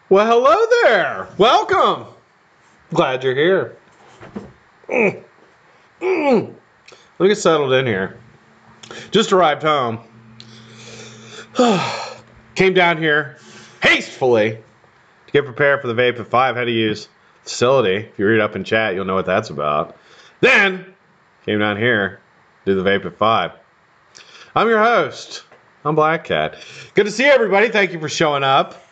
Well, hello there. Welcome. Glad you're here. Let me get settled in here. Just arrived home. Came down here hastily to get prepared for the Vape at 5. Had to use facility. If you read up in chat, you'll know what that's about. Then came down here to do the Vape at 5. I'm your host. I'm BlackCat. Good to see everybody. Thank you for showing up.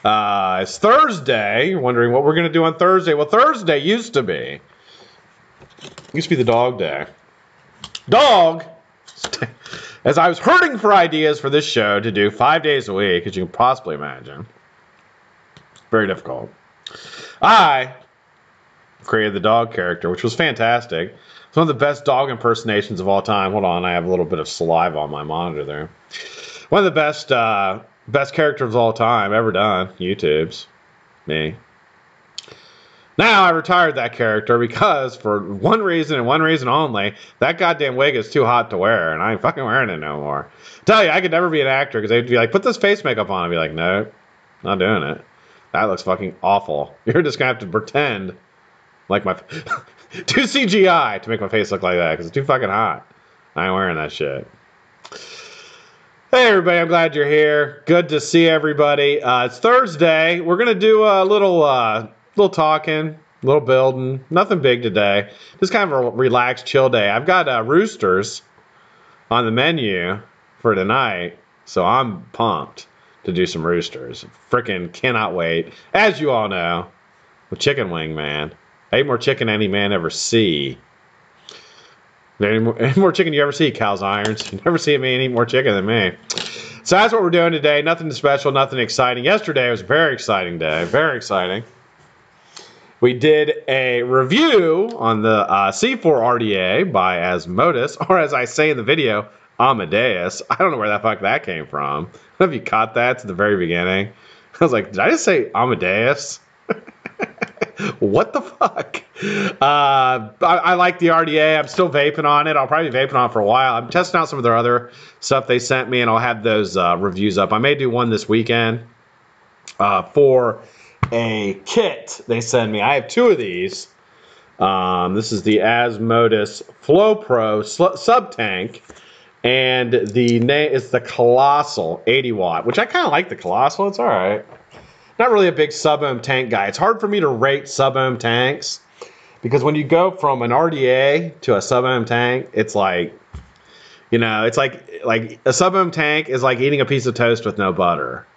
It's Thursday. You're wondering what we're going to do on Thursday. Well, Thursday used to be the dog day. Dog, as I was hurting for ideas for this show to do 5 days a week, as you can possibly imagine. Very difficult. I created the dog character, which was fantastic. It's one of the best dog impersonations of all time. Hold on, I have a little bit of saliva on my monitor there. One of the best characters of all time ever done. YouTube's me. Now I retired that character because for one reason and one reason only, that goddamn wig is too hot to wear, and I ain't fucking wearing it no more. Tell you, I could never be an actor because they'd be like, put this face makeup on. I'd be like, no, not doing it. That looks fucking awful. You're just gonna have to pretend like my do CGI to make my face look like that because it's too fucking hot. I ain't wearing that shit. Hey everybody, I'm glad you're here. Good to see everybody. It's Thursday. We're gonna do a little talking, a little building. Nothing big today. Just kind of a relaxed, chill day. I've got roosters on the menu for tonight, so I'm pumped to do some roosters. Frickin' cannot wait. As you all know, with chicken wing, man. I ate more chicken than any man ever see. Any more chicken you ever see, Cal's Irons. You never see a man eat more chicken than me. So that's what we're doing today. Nothing special, nothing exciting. Yesterday was a very exciting day. Very exciting. We did a review on the C4 RDA by Asmodus, or as I say in the video, Amadeus. I don't know where the fuck that came from. I don't know if you caught that to the very beginning. I was like, did I just say Amadeus? What the fuck? I like the RDA. I'm still vaping on it. I'll probably be vaping on it for a while. I'm testing out some of their other stuff they sent me, and I'll have those reviews up. I may do one this weekend for a kit they send me. I have two of these. This is the Asmodus Flow Pro sub tank, and the name is the Colossal 80 watt, which I kind of like the Colossal. It's all right. Not really a big sub-ohm tank guy. It's hard for me to rate sub-ohm tanks because when you go from an RDA to a sub-ohm tank, it's like, you know, it's like a sub-ohm tank is like eating a piece of toast with no butter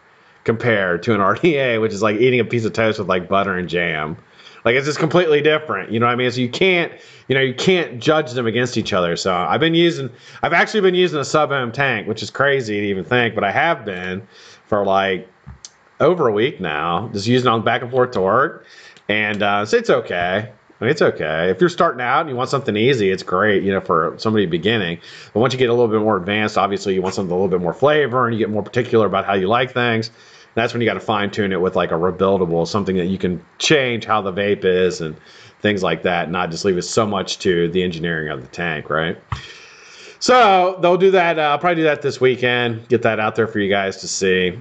compared to an RDA, which is like eating a piece of toast with like butter and jam. Like it's just completely different. You know what I mean? So you can't judge them against each other. So I've actually been using a sub-ohm tank, which is crazy to even think, but I have been for like over a week now, just using it on back and forth to work, and so it's okay. I mean, it's okay. If you're starting out and you want something easy, it's great, you know, for somebody beginning. But once you get a little bit more advanced, obviously you want something a little bit more flavor, and you get more particular about how you like things. And that's when you got to fine tune it with like a rebuildable, something that you can change how the vape is and things like that, not just leave it so much to the engineering of the tank, right? So they'll do that. I'll probably do that this weekend. Get that out there for you guys to see.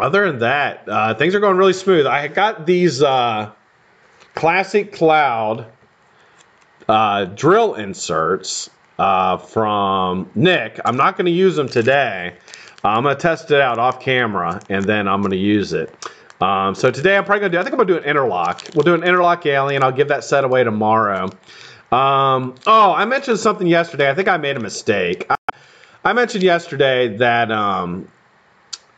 Other than that, things are going really smooth. I got these Classic Cloud drill inserts from Nick. I'm not going to use them today. I'm going to test it out off camera, and then I'm going to use it. So today I'm probably going to do, I think I'm going to do an interlock. We'll do an interlock alien. I'll give that set away tomorrow. Oh, I mentioned something yesterday. I think I made a mistake. I mentioned yesterday that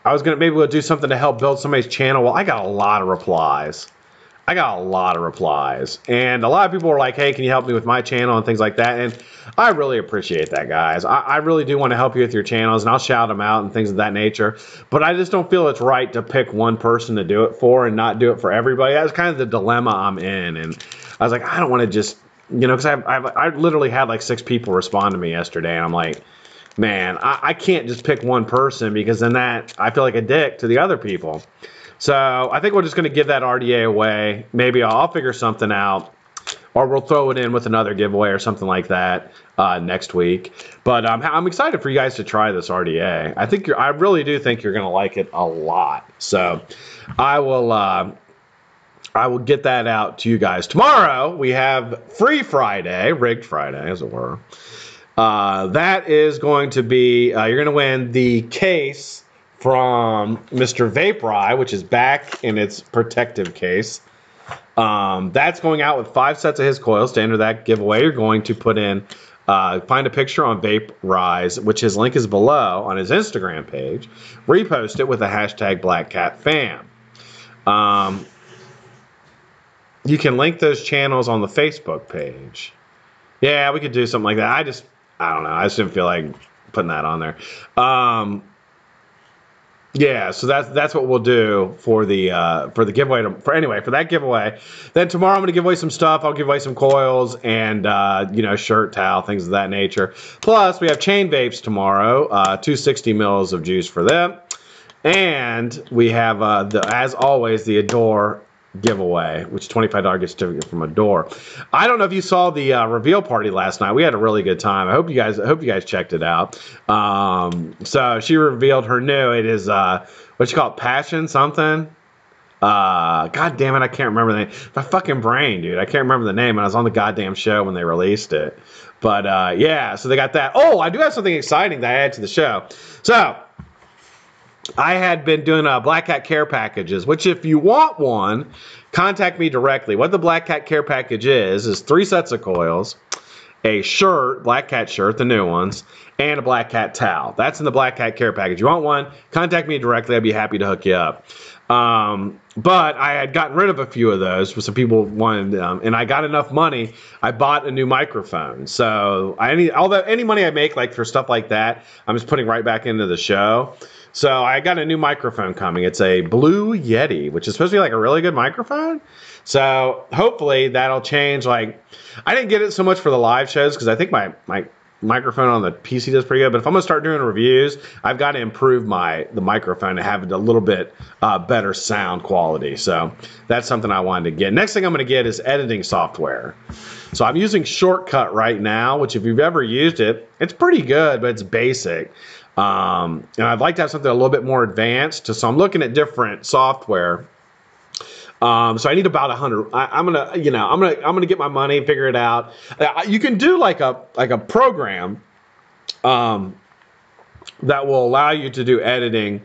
I was maybe we'll do something to help build somebody's channel. Well, I got a lot of replies. And a lot of people were like, hey, can you help me with my channel and things like that? And I really appreciate that, guys. I really do want to help you with your channels, and I'll shout them out and things of that nature. But I just don't feel it's right to pick one person to do it for and not do it for everybody. That's kind of the dilemma I'm in. And I was like, I don't want to just, you know, because I literally had like 6 people respond to me yesterday, and I'm like, man, I can't just pick one person, because then that I feel like a dick to the other people. So I think we're just going to give that RDA away. Maybe I'll figure something out, or we'll throw it in with another giveaway or something like that next week. But I'm excited for you guys to try this RDA. I really do think you're going to like it a lot. So I will get that out to you guys. Tomorrow we have Free Friday, Rigged Friday, as it were. That is going to be, you're going to win the case from Mr. Vape, which is back in its protective case. That's going out with 5 sets of his coils. To enter that giveaway, you're going to put in, find a picture on Vape, which his link is below on his Instagram page. Repost it with the hashtag BlackCatFam. You can link those channels on the Facebook page. Yeah, we could do something like that. I don't know. I just didn't feel like putting that on there. Yeah, so that's what we'll do for the giveaway. For that giveaway. Then tomorrow I'm going to give away some stuff. I'll give away some coils and you know, shirt, towel, things of that nature. Plus we have ChainVapes tomorrow. 260 mils of juice for them, and we have as always the Adore giveaway, which is $25 gift certificate from Adore. I don't know if you saw the reveal party last night. We had a really good time. I hope you guys checked it out. So she revealed her new. It is what you call it, passion something. God damn it, I can't remember the name. My fucking brain, dude. I can't remember the name. And I was on the goddamn show when they released it. But yeah, so they got that. Oh, I do have something exciting that I add to the show. So I had been doing BlackCat care packages, which if you want one, contact me directly. What the BlackCat care package is 3 sets of coils, a shirt, BlackCat shirt, the new ones, and a BlackCat towel. That's in the BlackCat care package. You want one, contact me directly. I'd be happy to hook you up. But I had gotten rid of a few of those, some people wanted them, and I got enough money, I bought a new microphone. So although any money I make like for stuff like that, I'm just putting right back into the show. So I got a new microphone coming. It's a Blue Yeti, which is supposed to be like a really good microphone. So hopefully that'll change. Like, I didn't get it so much for the live shows because I think my microphone on the PC does pretty good. But if I'm gonna start doing reviews, I've got to improve the microphone to have a little bit better sound quality. So that's something I wanted to get. Next thing I'm gonna get is editing software. So I'm using Shortcut right now, which if you've ever used it, it's pretty good, but it's basic. And I'd like to have something a little bit more advanced. So I'm looking at different software. So I need about 100. I'm gonna get my money, figure it out. You can do like a program that will allow you to do editing.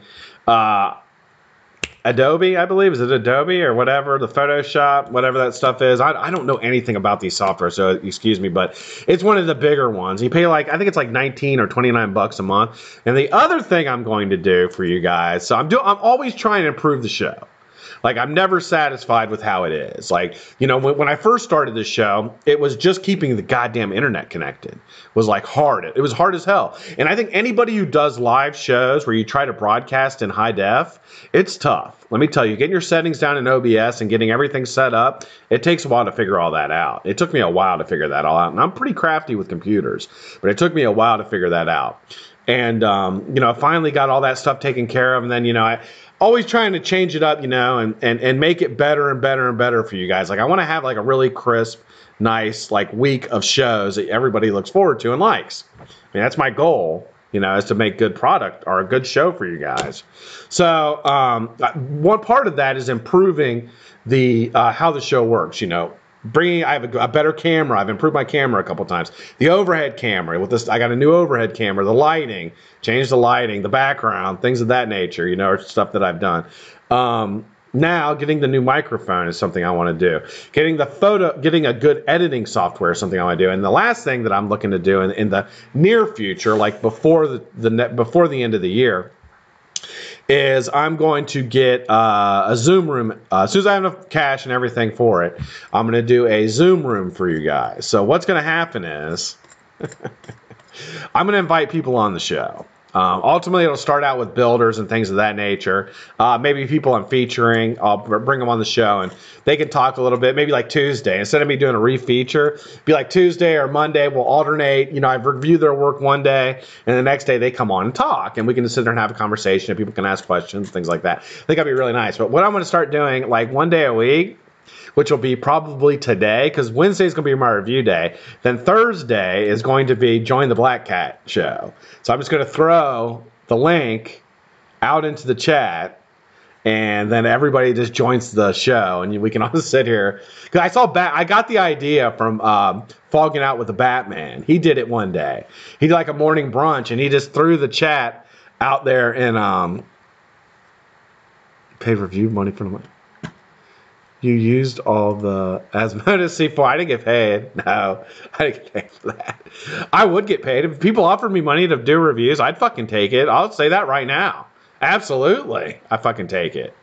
Adobe, I believe, is it Adobe or whatever, the Photoshop, whatever that stuff is. I don't know anything about these software, so excuse me, but it's one of the bigger ones. You pay like, I think it's like 19 or 29 bucks a month. And the other thing I'm going to do for you guys, so I'm always trying to improve the show. Like, I'm never satisfied with how it is. Like, you know, when I first started this show, it was just keeping the goddamn internet connected. It was like hard. It was hard as hell. And I think anybody who does live shows where you try to broadcast in high def, it's tough. Let me tell you, getting your settings down in OBS and getting everything set up, it takes a while to figure all that out. It took me a while to figure that all out. And I'm pretty crafty with computers, but it took me a while to figure that out. And, you know, I finally got all that stuff taken care of. And then, you know, I always trying to change it up, you know, and make it better and better and better for you guys. Like, I want to have like a really crisp, nice, like week of shows that everybody looks forward to and likes. I mean, that's my goal, you know, is to make good product or a good show for you guys. So one part of that is improving the how the show works, you know. I have a better camera. I've improved my camera a couple times. The overhead camera with this, I got a new overhead camera. The lighting, changed the lighting, the background, things of that nature. You know, stuff that I've done. Now getting the new microphone is something I want to do. Getting a good editing software is something I want to do. And the last thing that I'm looking to do in the near future, like before the end of the year, is I'm going to get a Zoom room. As soon as I have enough cash and everything for it, I'm going to do a Zoom room for you guys. So what's going to happen is I'm going to invite people on the show. Ultimately, it'll start out with builders and things of that nature. Maybe people I'm featuring, I'll bring them on the show and they can talk a little bit. Maybe like Tuesday, instead of me doing a re-feature, be like Tuesday or Monday, we'll alternate. You know, I've reviewed their work one day and the next day they come on and talk and we can just sit there and have a conversation and people can ask questions, things like that. I think that'd be really nice. But what I'm going to start doing, like one day a week, which will be probably today, because Wednesday is going to be my review day. Then Thursday is going to be Join the BlackCat show. So I'm just going to throw the link out into the chat, and then everybody just joins the show, and we can all sit here. Because I got the idea from Fogging Out with the Batman. He did it one day. He did like a morning brunch, and he just threw the chat out there and paid review money for the money. You used all the Asmodeus C4. I didn't get paid. No, I didn't get paid for that. I would get paid. If people offered me money to do reviews, I'd fucking take it. I'll say that right now. Absolutely. I fucking take it.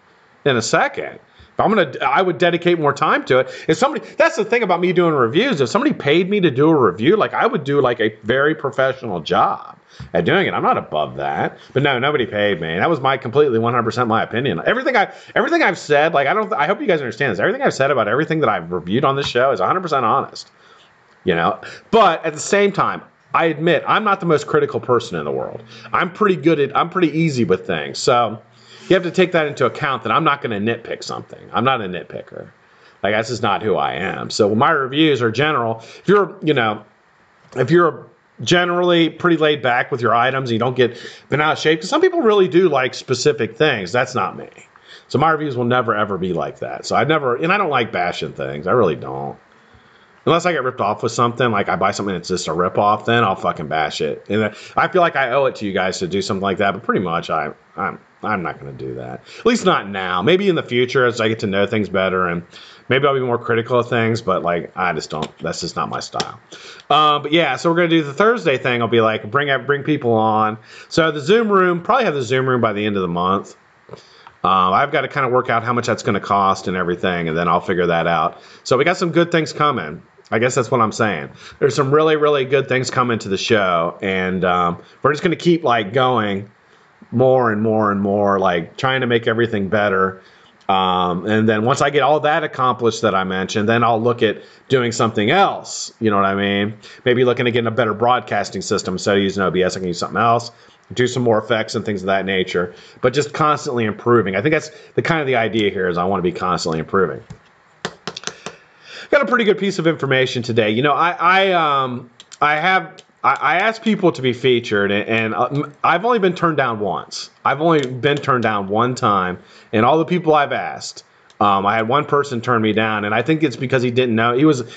In a second. If I would dedicate more time to it. If somebody, that's the thing about me doing reviews. If somebody paid me to do a review, like I would do like a very professional job at doing it. I'm not above that. But no, nobody paid me. That was my completely 100% my opinion. Everything I've said, like I hope you guys understand this. Everything I've said about everything that I've reviewed on this show is 100% honest. You know? But at the same time, I admit I'm not the most critical person in the world. I'm pretty easy with things. So you have to take that into account that I'm not going to nitpick something. I'm not a nitpicker. Like that's just not who I am. So my reviews are general. If you're generally pretty laid back with your items and you don't get bent out of shape, because some people really do like specific things. That's not me. So my reviews will never ever be like that. So I don't like bashing things. I really don't. Unless I get ripped off with something, like I buy something that's just a rip-off, then I'll fucking bash it. And I feel like I owe it to you guys to do something like that, but pretty much I'm not going to do that. At least not now. Maybe in the future as I get to know things better and maybe I'll be more critical of things, but like I just don't. That's just not my style. But yeah, so we're going to do the Thursday thing. I'll be like bring people on. So the Zoom room, probably have the Zoom room by the end of the month. I've got to kind of work out how much that's going to cost and everything, and then I'll figure that out. So we got some good things coming. I guess that's what I'm saying. There's some really, really good things coming to the show, and we're just going to keep like going more and more and more, like trying to make everything better. And then once I get all that accomplished that I mentioned, then I'll look at doing something else. You know what I mean? Maybe looking at getting a better broadcasting system. Instead of using OBS, I can use something else, do some more effects and things of that nature, but just constantly improving. I think that's the idea here is I want to be constantly improving. Got a pretty good piece of information today. You know, I asked people to be featured, and I've only been turned down once. I've only been turned down one time, and all the people I've asked, I had one person turn me down, and I think it's because he didn't know.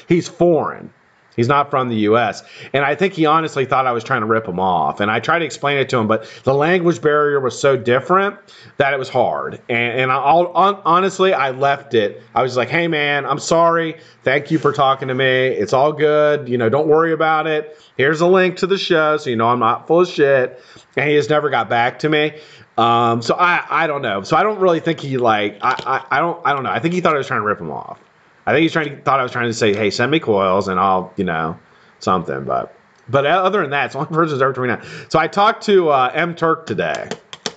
He's foreign. He's not from the U.S. And I think he honestly thought I was trying to rip him off. And I tried to explain it to him, but the language barrier was so different that it was hard. And honestly, I left it. I was like, hey, man, I'm sorry. Thank you for talking to me. It's all good. You know, don't worry about it. Here's a link to the show so you know I'm not full of shit. And he just never got back to me. So I don't know. So I don't really think he like, I don't know. I think he thought I was trying to rip him off. I think thought I was trying to say, hey, send me coils and I'll, you know, something. But other than that, it's one person's ever tweeting out. So I talked to M Turk today.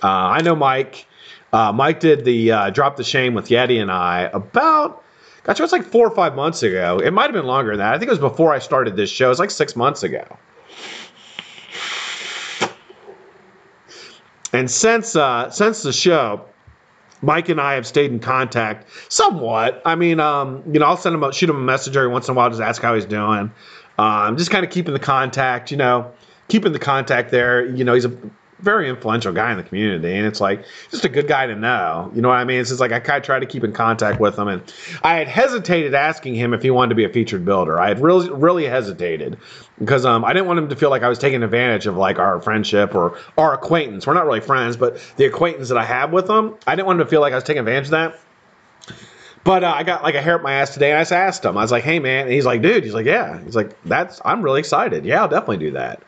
I know Mike. Mike did the Drop the Shame with Yeti and I about, gosh, it was like 4 or 5 months ago. It might have been longer than that. I think it was before I started this show. It was like 6 months ago. And since the show, Mike and I have stayed in contact somewhat. I mean, you know, I'll shoot him a message every once in a while, just ask how he's doing. Just kind of keeping the contact, you know, keeping the contact there. You know, he's a very influential guy in the community, and it's like just a good guy to know. You know what I mean? It's just like I kind of try to keep in contact with him, and I had hesitated asking him if he wanted to be a featured builder. I had really hesitated because I didn't want him to feel like I was taking advantage of like our friendship or our acquaintance. We're not really friends, but the acquaintance that I have with him, I didn't want him to feel like I was taking advantage of that. But I got like a hair up my ass today, and I just asked him. I was like, "Hey, man," and he's like, "Dude," he's like, "Yeah," he's like, I'm really excited. Yeah, I'll definitely do that.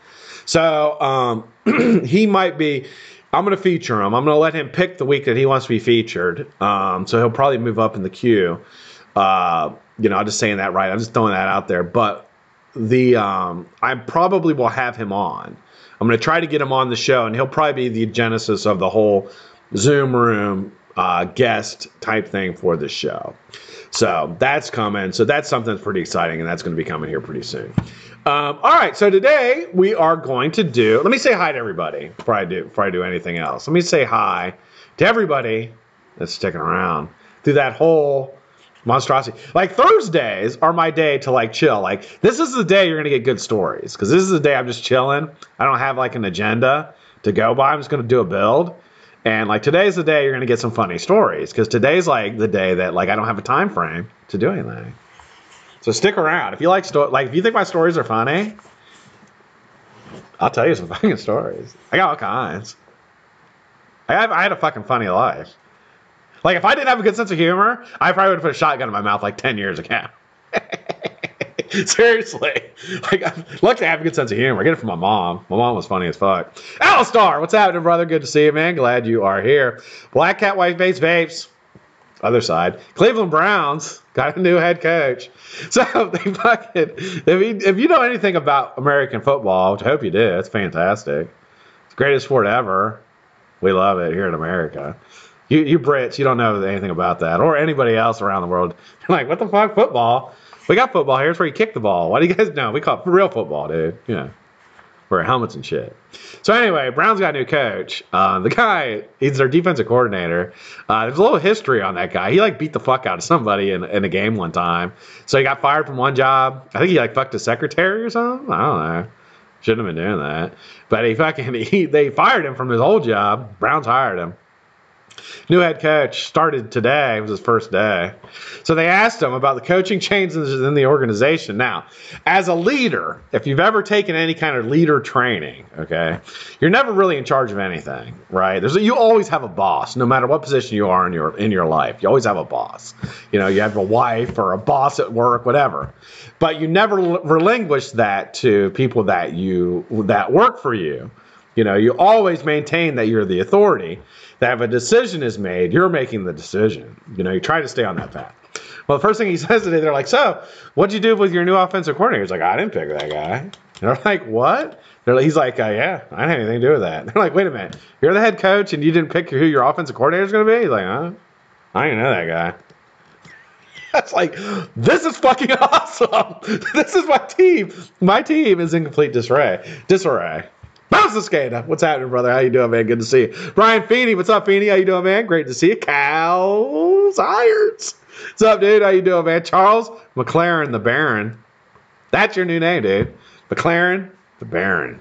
So he might be. I'm going to feature him. I'm going to let him pick the week that he wants to be featured. So he'll probably move up in the queue. You know, I'm just saying that right. I'm just throwing that out there. But I probably will have him on. I'm going to try to get him on the show, and he'll probably be the genesis of the whole Zoom room guest type thing for the show. So that's coming. So that's something that's pretty exciting, and that's going to be coming here pretty soon. All right, so today we are going to do, let me say hi to everybody before I do anything else. Let me say hi to everybody that's sticking around through that whole monstrosity. Like, Thursdays are my day to like chill. Like, this is the day you're going to get good stories, because this is the day I'm just chilling. I don't have like an agenda to go by. I'm just going to do a build. And like, today's the day you're going to get some funny stories, because today's like the day that like I don't have a time frame to do anything. So stick around. If you like if you think my stories are funny, I'll tell you some fucking stories. I got all kinds. I had a fucking funny life. Like, if I didn't have a good sense of humor, I probably would have put a shotgun in my mouth like 10 years ago. Seriously. Like, luckily I have a good sense of humor. I get it from my mom. My mom was funny as fuck. Alistar, what's happening, brother? Good to see you, man. Glad you are here. BlackCat, Whiteface, Vapes. Other side. Cleveland Browns got a new head coach. So they fucking, if you know anything about American football, which I hope you do, it's fantastic. It's the greatest sport ever. We love it here in America. You Brits, you don't know anything about that, or anybody else around the world. You're like, what the fuck, football? We got football here. It's where you kick the ball. Why do you guys know? We call it real football, dude. You know, wear helmets and shit. So anyway, Brown's got a new coach. The guy, he's their defensive coordinator. There's a little history on that guy. He like beat the fuck out of somebody in a game one time. So he got fired from one job. I think he like fucked his secretary or something. I don't know. Shouldn't have been doing that. But they fired him from his old job. Browns hired him. New head coach started today. It was his first day. So they asked him about the coaching changes in the organization. Now, as a leader, if you've ever taken any kind of leader training, okay, you're never really in charge of anything, right? You always have a boss, no matter what position you are in your life. You always have a boss. You know, you have a wife or a boss at work, whatever. But you never relinquish that to people that work for you. You know, you always maintain that you're the authority. That if a decision is made, you're making the decision. You know, you try to stay on that path. Well, the first thing he says today, they're like, so, what'd you do with your new offensive coordinator? He's like, I didn't pick that guy. And they're like, what? He's like, yeah, I didn't have anything to do with that. They're like, wait a minute. You're the head coach and you didn't pick who your offensive coordinator is going to be? He's like, huh? I didn't know that guy. That's like, this is fucking awesome. This is my team. My team is in complete disarray. Bounce the Skada. What's happening, brother? How you doing, man? Good to see you. Brian Feeney. What's up, Feeney? How you doing, man? Great to see you. Cows Irons. What's up, dude? How you doing, man? Charles McLaren the Baron. That's your new name, dude. McLaren the Baron.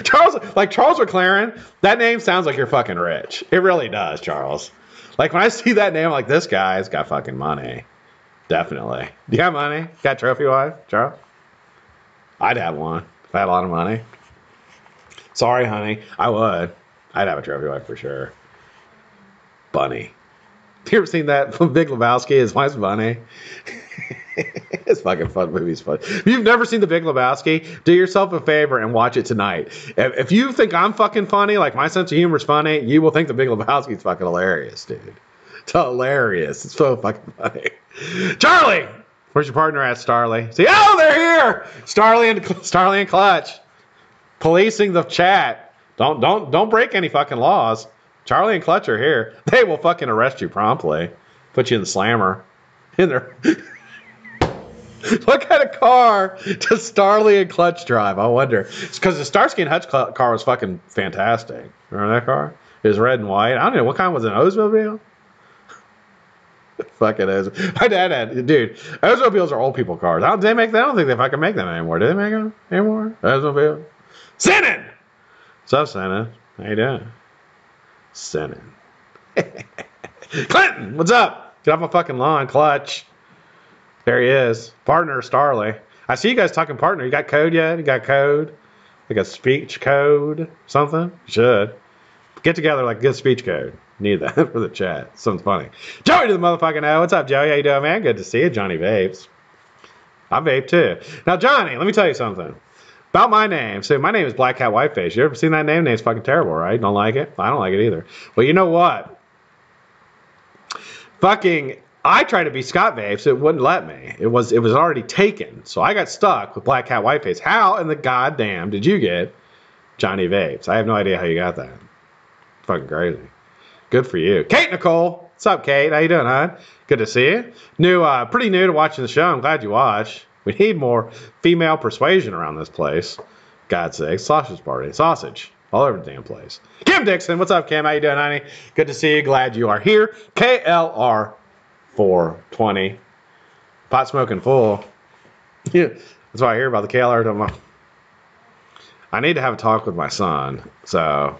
Charles McLaren, that name sounds like you're fucking rich. It really does, Charles. Like, when I see that name, I'm like, this guy's got fucking money. Definitely. Do you have money? Got a trophy wife, Charles? I'd have one if I had a lot of money. Sorry, honey. I would. I'd have a trophy wife for sure. Bunny. You ever seen that from Big Lebowski? His wife's Bunny. It's fucking fun. Movie's fun. If you've never seen The Big Lebowski, do yourself a favor and watch it tonight. If you think I'm fucking funny, like my sense of humor is funny, you will think The Big Lebowski is fucking hilarious, dude. It's hilarious. It's so fucking funny. Charlie! Where's your partner at, Starly? See, oh, they're here! Starly and Clutch. Policing the chat. Don't break any fucking laws. Charlie and Clutch are here. They will fucking arrest you promptly. Put you in the slammer. In there. What kind of car does Starly and Clutch drive? I wonder. It's because the Starsky and Hutch car was fucking fantastic. Remember that car? It was red and white. I don't know what kind was it, an Oldsmobile? Fucking Oldsmobile. My dad had, dude. Oldsmobiles are old people cars. I don't think they fucking make them anymore. Do they make them anymore? Oldsmobile. Sinning! What's up, Sinning? How you doing? Sinning. Clinton, what's up? Get off my fucking lawn, Clutch. There he is. Partner, Starly. I see you guys talking partner. You got code yet? You got code? Like a speech code? Something? You should. Get together like good speech code. Need that for the chat. Something funny. Joey to the motherfucking O. What's up, Joey? How you doing, man? Good to see you. Johnny Vapes. I vape too. Now, Johnny, let me tell you something. About my name. So my name is BlackCat Whiteface. You ever seen that name? Name's fucking terrible, right? Don't like it? I don't like it either. Well, you know what? Fucking I tried to be Scott Vapes. It wouldn't let me. It was already taken. So I got stuck with BlackCat Whiteface. How in the goddamn did you get Johnny Vapes? I have no idea how you got that. Fucking crazy. Good for you. Kate Nicole. What's up, Kate? How you doing, hon? Good to see you. Pretty new to watching the show. I'm glad you watched. We need more female persuasion around this place. God's sake. Sausage party. Sausage. All over the damn place. Kim Dixon. What's up, Kim? How you doing, honey? Good to see you. Glad you are here. KLR 420. Pot smoking full. Yeah, that's why I hear about the KLR. I need to have a talk with my son. So,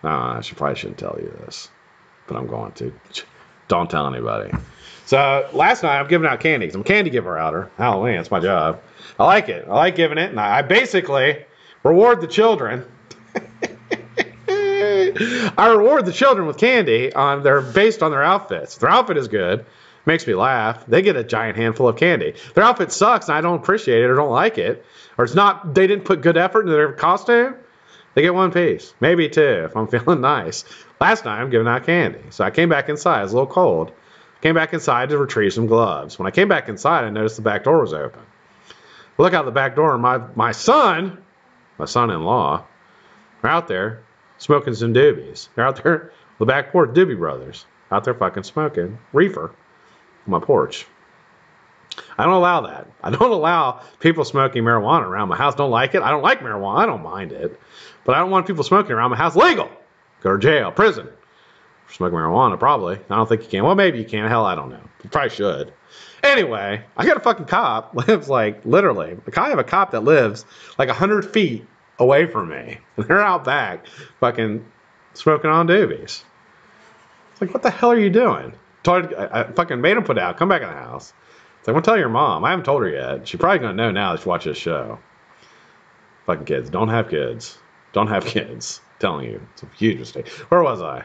I probably shouldn't tell you this, but I'm going to. Don't tell anybody. So last night I'm giving out candy. I'm a candy giver outer. Halloween. That's my job. I like it. I like giving it, and I basically reward the children. I reward the children with candy based on their outfits. If their outfit is good, makes me laugh, they get a giant handful of candy. Their outfit sucks and I don't appreciate it or don't like it, or they didn't put good effort into their costume, they get one piece, maybe two if I'm feeling nice. Last night I'm giving out candy. So I came back inside. It was a little cold. Came back inside to retrieve some gloves. When I came back inside, I noticed the back door was open. Look out the back door, and my son-in-law, are out there smoking some doobies. They're out there, the back porch, Doobie Brothers, out there fucking smoking reefer on my porch. I don't allow that. I don't allow people smoking marijuana around my house. Don't like it. I don't like marijuana. I don't mind it. But I don't want people smoking around my house. Legal. Go to jail, prison. For smoking marijuana, probably. I don't think you can. Well, maybe you can. Hell, I don't know. You probably should. Anyway, I got a fucking cop. Lives like, literally. I have a cop that lives like 100 feet away from me. And they're out back fucking smoking on doobies. It's like, what the hell are you doing? I fucking made him put out. Come back in the house. It's like, I'm going to tell your mom. I haven't told her yet. She's probably going to know now that she watches this show. Fucking kids. Don't have kids. Don't have kids. I'm telling you. It's a huge mistake. Where was I?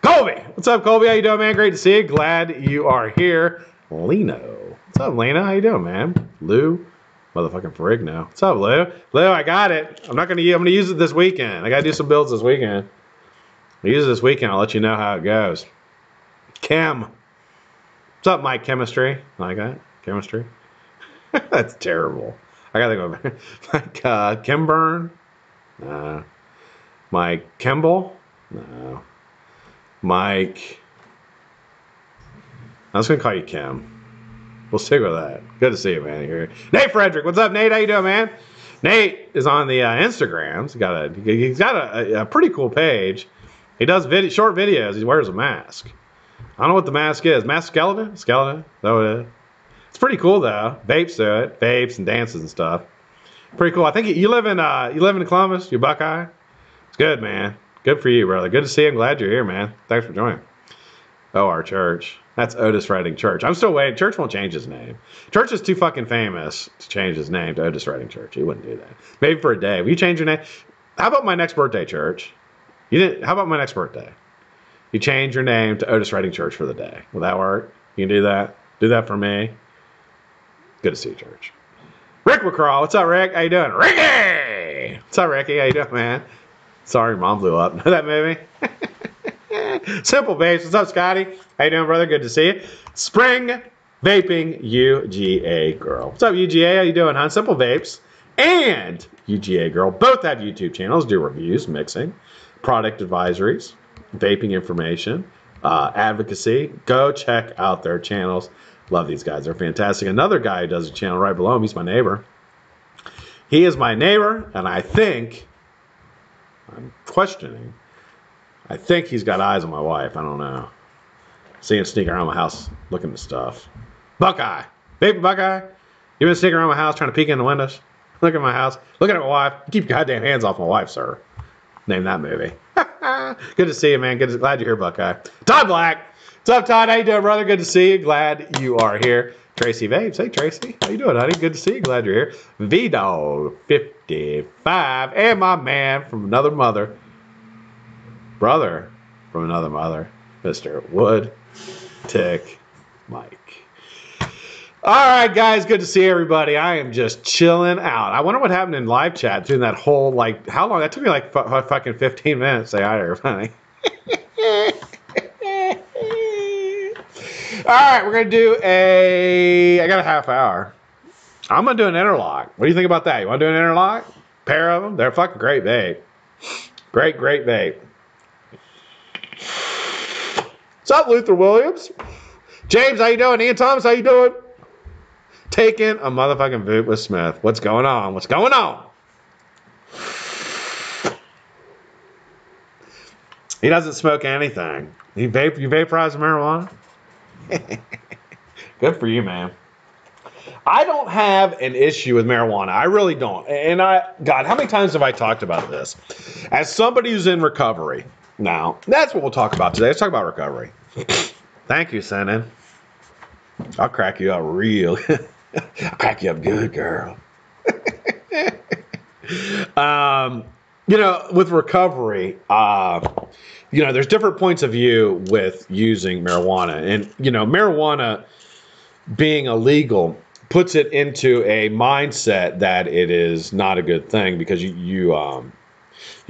Colby! What's up, Colby? How you doing, man? Great to see you. Glad you are here. Leno. What's up, Lena? How you doing, man? Lou? Motherfucking Ferrigno. What's up, Lou? Lou, I got it. I'm going to use it this weekend. I got to do some builds this weekend. I'll use it this weekend. I'll let you know how it goes. Chem. What's up, Mike Chemistry? Like that? Chemistry? That's terrible. I got to think of Mike Kimburn? No. Mike Kemble? No. Mike. I was going to call you Kim. We'll stick with that. Good to see you, man. Here, Nate Frederick. What's up, Nate? How you doing, man? Nate is on the Instagrams. He's got a pretty cool page. He does short videos. He wears a mask. I don't know what the mask is. Mask skeleton? Skeleton? Is that what it is? It's pretty cool though. Vapes do it. Vapes and dances and stuff. Pretty cool. I think you live in Columbus. You Buckeye. It's good, man. Good for you, brother. Good to see you. I'm glad you're here, man. Thanks for joining. Oh, our church. That's Otis Redding Church. I'm still waiting. Church won't change his name. Church is too fucking famous to change his name to Otis Redding Church. He wouldn't do that. Maybe for a day. Will you change your name? How about my next birthday, church? How about my next birthday? You change your name to Otis Redding Church for the day. Will that work? You can do that? Do that for me? Good to see you, church. Rick McCraw. What's up, Rick? How you doing? Ricky! What's up, Ricky? How you doing, man? Sorry, mom blew up. Know that movie? Simple Vapes. What's up, Scotty? How you doing, brother? Good to see you. Spring Vaping UGA Girl. What's up, UGA? How you doing, huh? Simple Vapes and UGA Girl both have YouTube channels, do reviews, mixing, product advisories, vaping information, advocacy. Go check out their channels. Love these guys. They're fantastic. Another guy who does a channel right below him, he's my neighbor. He is my neighbor, and I'm questioning. I think he's got eyes on my wife. I don't know. See him sneaking around my house looking at stuff. Buckeye. Baby Buckeye. You been sneaking around my house trying to peek in the windows? Look at my house. Looking at my wife. Keep your goddamn hands off my wife, sir. Name that movie. Good to see you, man. Glad you're here, Buckeye. Todd Black. What's up, Todd? How you doing, brother? Good to see you. Glad you are here. Tracy Vapes. Hey, Tracy. How you doing, honey? Good to see you. Glad you're here. V-Dog 55. And my man from another mother. Brother from another mother. Mr. Wood Tick Mike. All right, guys. Good to see everybody. I am just chilling out. I wonder what happened in live chat during that whole, like, how long? That took me like fucking 15 minutes. Say hi to everybody. right, we're going to do I got a half hour. I'm going to do an interlock. What do you think about that? You want to do an interlock? Pair of them? They're fucking great vape. Great vape. What's up, Luther Williams? James, how you doing? Ian Thomas, how you doing? Taking a motherfucking vape with Smith. What's going on? What's going on? He doesn't smoke anything. You vaporize marijuana? Good for you, man. I don't have an issue with marijuana. I really don't. And God, how many times have I talked about this? As somebody who's in recovery. Now, that's what we'll talk about today. Let's talk about recovery. Thank you, Senan. I'll crack you up real. I'll crack you up good, girl. You know, with recovery, you know, there's different points of view with using marijuana. And, you know, marijuana being illegal puts it into a mindset that it is not a good thing because you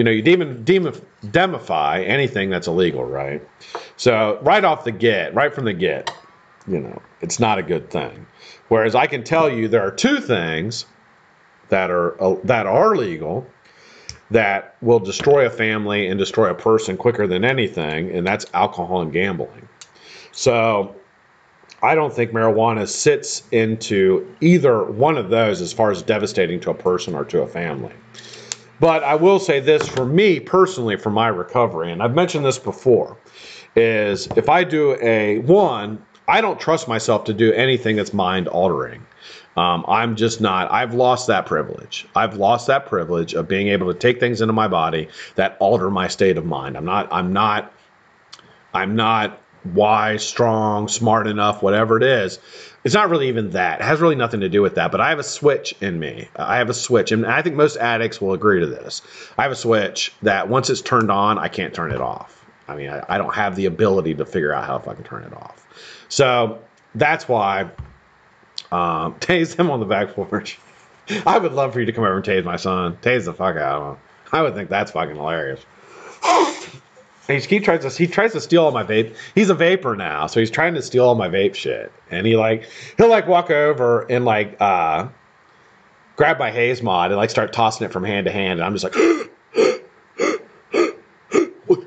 know, you demify anything that's illegal, right? So right off the get, right from the get, you know, it's not a good thing. Whereas I can tell you there are two things that are legal that will destroy a family and destroy a person quicker than anything, and that's alcohol and gambling. So I don't think marijuana sits into either one of those as far as devastating to a person or to a family. But I will say this for me personally, for my recovery, and I've mentioned this before, is if I do I don't trust myself to do anything that's mind altering. I'm just not, I've lost that privilege. I've lost that privilege of being able to take things into my body that alter my state of mind. I'm not wise, strong, smart enough, whatever it is. It's not really even that. It has really nothing to do with that. But I have a switch in me. I have a switch. And I think most addicts will agree to this. I have a switch that once it's turned on, I can't turn it off. I mean, I don't have the ability to figure out how if I can turn it off. So that's why tase him on the back porch. I would love for you to come over and tase my son. Tase the fuck out of him. I would think that's fucking hilarious. He tries to steal all my vape. He's a vapor now, so he's trying to steal all my vape shit. And he'll walk over and grab my haze mod and start tossing it from hand to hand. And I'm just like,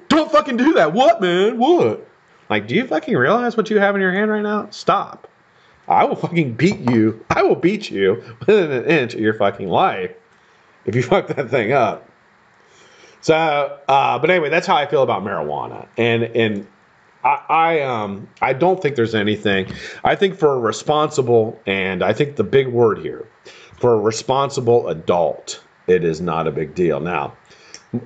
don't fucking do that. What, man? What? Do you fucking realize what you have in your hand right now? Stop. I will fucking beat you. I will beat you within an inch of your fucking life if you fuck that thing up. So, but anyway, that's how I feel about marijuana. And I don't think there's anything. I think for a responsible, and I think the big word here, for a responsible adult, it is not a big deal. Now,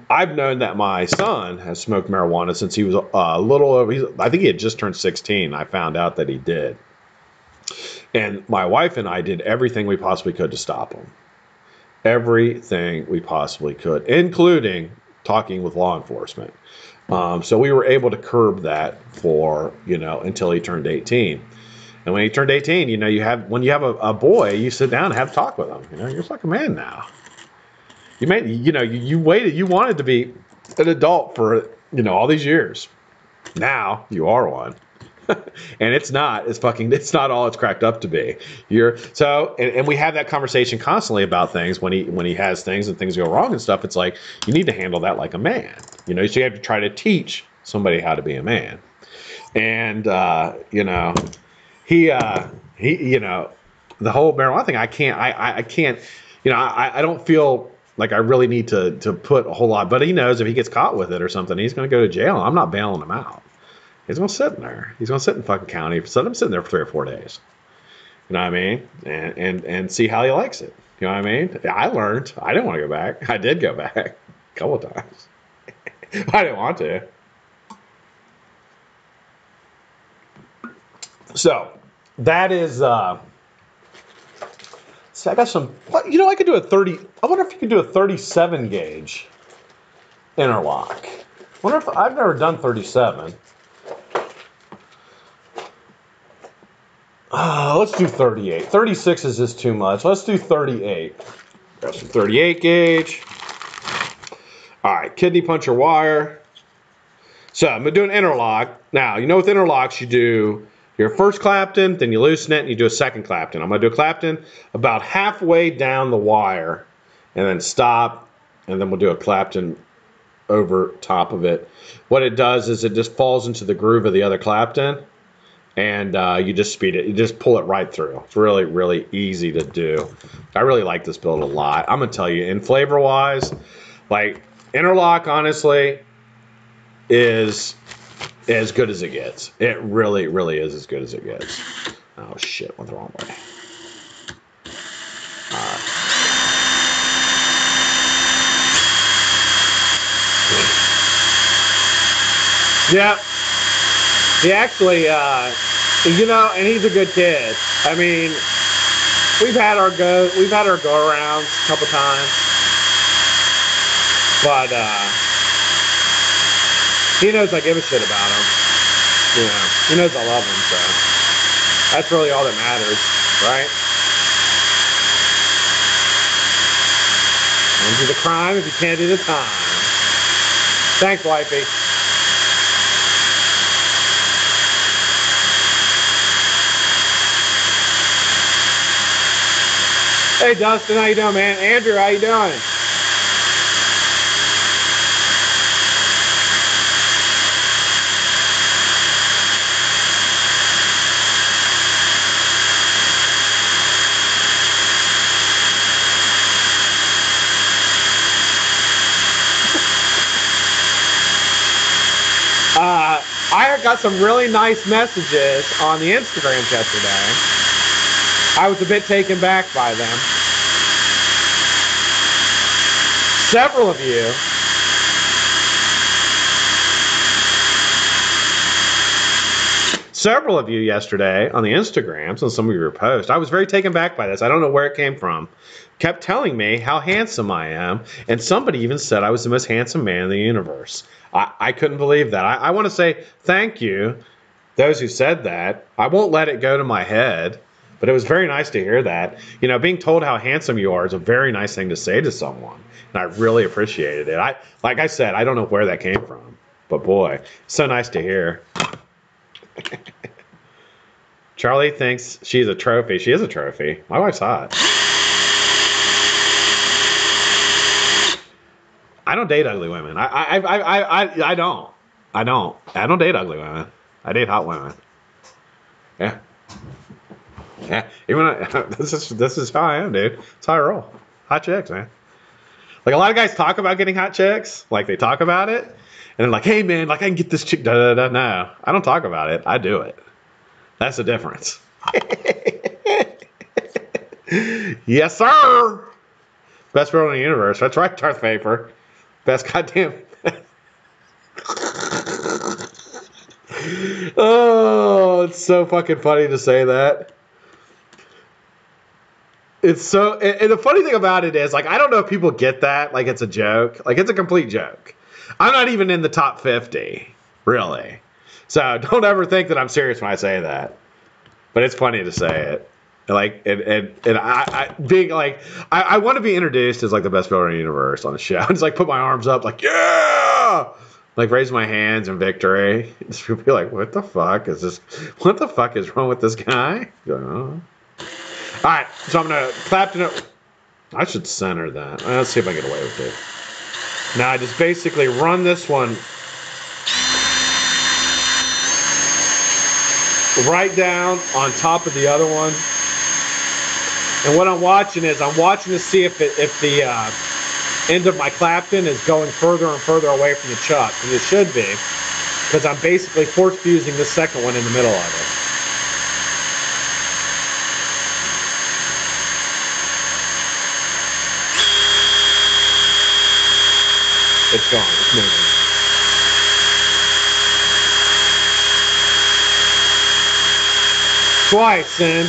I've known that my son has smoked marijuana since he was a little over, I think he had just turned 16. I found out that he did. And my wife and I did everything we possibly could to stop him. Everything we possibly could, including talking with law enforcement. So we were able to curb that for, until he turned 18. And when he turned 18, when you have a boy, you sit down and have a talk with him. You're a fucking man now. You waited, you wanted to be an adult for, all these years. Now you are one. And it's not all it's cracked up to be. And we have that conversation constantly about things when he has things and things go wrong and stuff. It's like, you need to handle that like a man, so you have to try to teach somebody how to be a man. And, the whole marijuana thing, I can't, I don't feel like I really need to put a whole lot, but he knows if he gets caught with it or something, he's going to go to jail. I'm not bailing him out. He's going to sit in there. He's going to sit in fucking county. So I'm sitting there for 3 or 4 days. You know what I mean? And see how he likes it. You know what I mean? I learned. I didn't want to go back. I did go back a couple of times. I didn't want to. So that is. So I got some. I could do a 30. I wonder if you could do a 37 gauge interlock. Wonder if I've never done 37. Let's do 38. 36 is just too much. Let's do 38. Got some 38 gauge. All right, kidney puncher wire. So I'm going to do an interlock. Now, with interlocks, you do your first Clapton, then you loosen it and you do a second Clapton. I'm going to do a Clapton about halfway down the wire and then stop, and then we'll do a Clapton over top of it. What it does is it just falls into the groove of the other Clapton, and you just speed it. You just pull it right through. It's really, really easy to do. I really like this build a lot. I'm going to tell you, in flavor-wise, like, Interlock, honestly, is as good as it gets. It really, really is as good as it gets. Oh, shit. Went the wrong way. Yeah. He actually, you know, and he's a good kid. I mean, we've had our go-arounds a couple times. But, he knows I give a shit about him. You know, he knows I love him, so that's really all that matters, right? Don't do the crime if you can't do the time. Thanks, wifey. Hey, Dustin, how you doing, man? Andrew, how you doing? I got some really nice messages on the Instagrams yesterday. I was a bit taken back by them. Several of you yesterday on the Instagrams and some of your posts, I was very taken back by this. I don't know where it came from. Kept telling me how handsome I am, and somebody even said I was the most handsome man in the universe. I couldn't believe that. I want to say thank you, those who said that. I won't let it go to my head, but it was very nice to hear that. You know, being told how handsome you are is a very nice thing to say to someone, and I really appreciated it. Like I said, I don't know where that came from, but boy, so nice to hear. Charlie thinks she's a trophy. She is a trophy. My wife's hot. I don't date ugly women. I don't. I don't date ugly women. I date hot women. Yeah. Yeah. Even this is how I am, dude. It's how I roll. Hot chicks, man. Like, a lot of guys talk about getting hot chicks. Like, they talk about it, and they're like, "Hey, man, like, I can get this chick." Da da da. No, I don't talk about it. I do it. That's the difference. Yes, sir. Best girl in the universe. That's right, Darth Vapor. Best goddamn. Oh, it's so fucking funny to say that. It's so, and the funny thing about it is, like, I don't know if people get that, like, it's a joke. Like, it's a complete joke. I'm not even in the top 50, really. So don't ever think that I'm serious when I say that. But it's funny to say it. Like, and I being like, I want to be introduced as like the best builder in the universe on the show. Just like put my arms up, like, yeah, like raise my hands in victory. Just be like, what the fuck is this? What the fuck is wrong with this guy? All right, so I'm gonna clap to it. I should center that. Let's see if I can get away with it. Now I just basically run this one right down on top of the other one. And what I'm watching is, I'm watching to see if the end of my Clapton is going further and further away from the chuck. And it should be, because I'm basically force fusing the second one in the middle of it. It's gone. It's moving. Twice, Sin.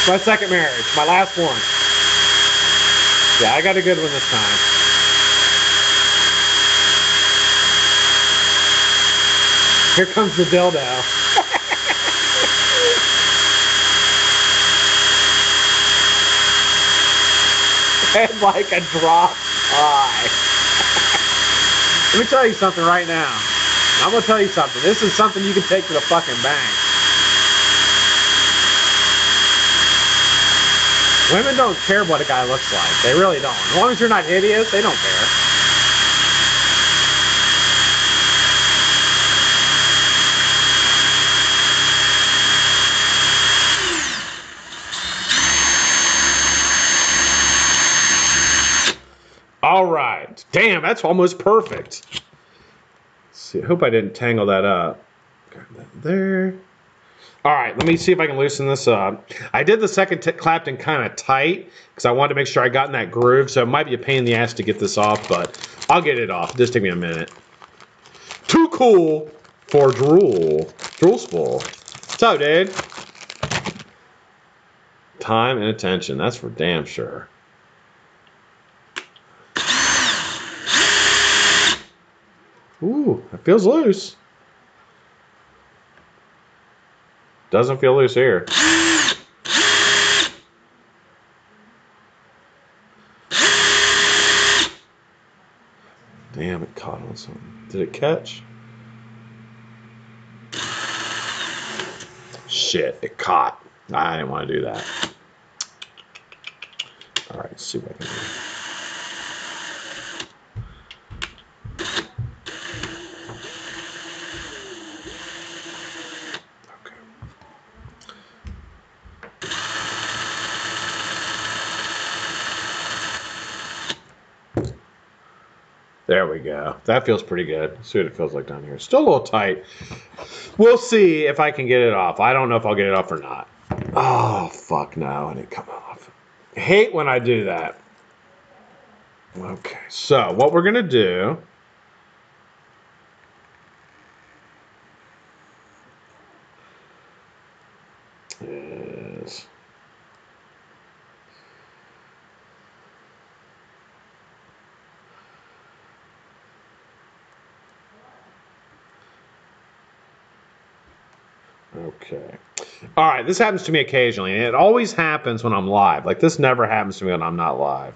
My second marriage. My last one. Yeah, I got a good one this time. Here comes the dildo. And like a drop eye. Let me tell you something right now. I'm gonna tell you something. This is something you can take to the fucking bank. Women don't care what a guy looks like. They really don't. As long as you're not hideous, they don't care. All right. Damn, that's almost perfect. Let's see, I hope I didn't tangle that up. Got that there. All right, let me see if I can loosen this up. I did the second Clapton kind of tight because I wanted to make sure I got in that groove, so it might be a pain in the ass to get this off, but I'll get it off. Just take me a minute. Too cool for drool. Drool spool. What's up, dude? Time and attention. That's for damn sure. Ooh, it feels loose. Doesn't feel loose here. Damn, it caught on something. Did it catch? Shit, it caught. I didn't want to do that. All right, let's see what I can do. There we go. That feels pretty good. Let's see what it feels like down here. Still a little tight. We'll see if I can get it off. I don't know if I'll get it off or not. Oh, fuck no. And it come off. I hate when I do that. Okay, so what we're going to do is... Okay. All right, this happens to me occasionally, and it always happens when I'm live. Like, this never happens to me when I'm not live.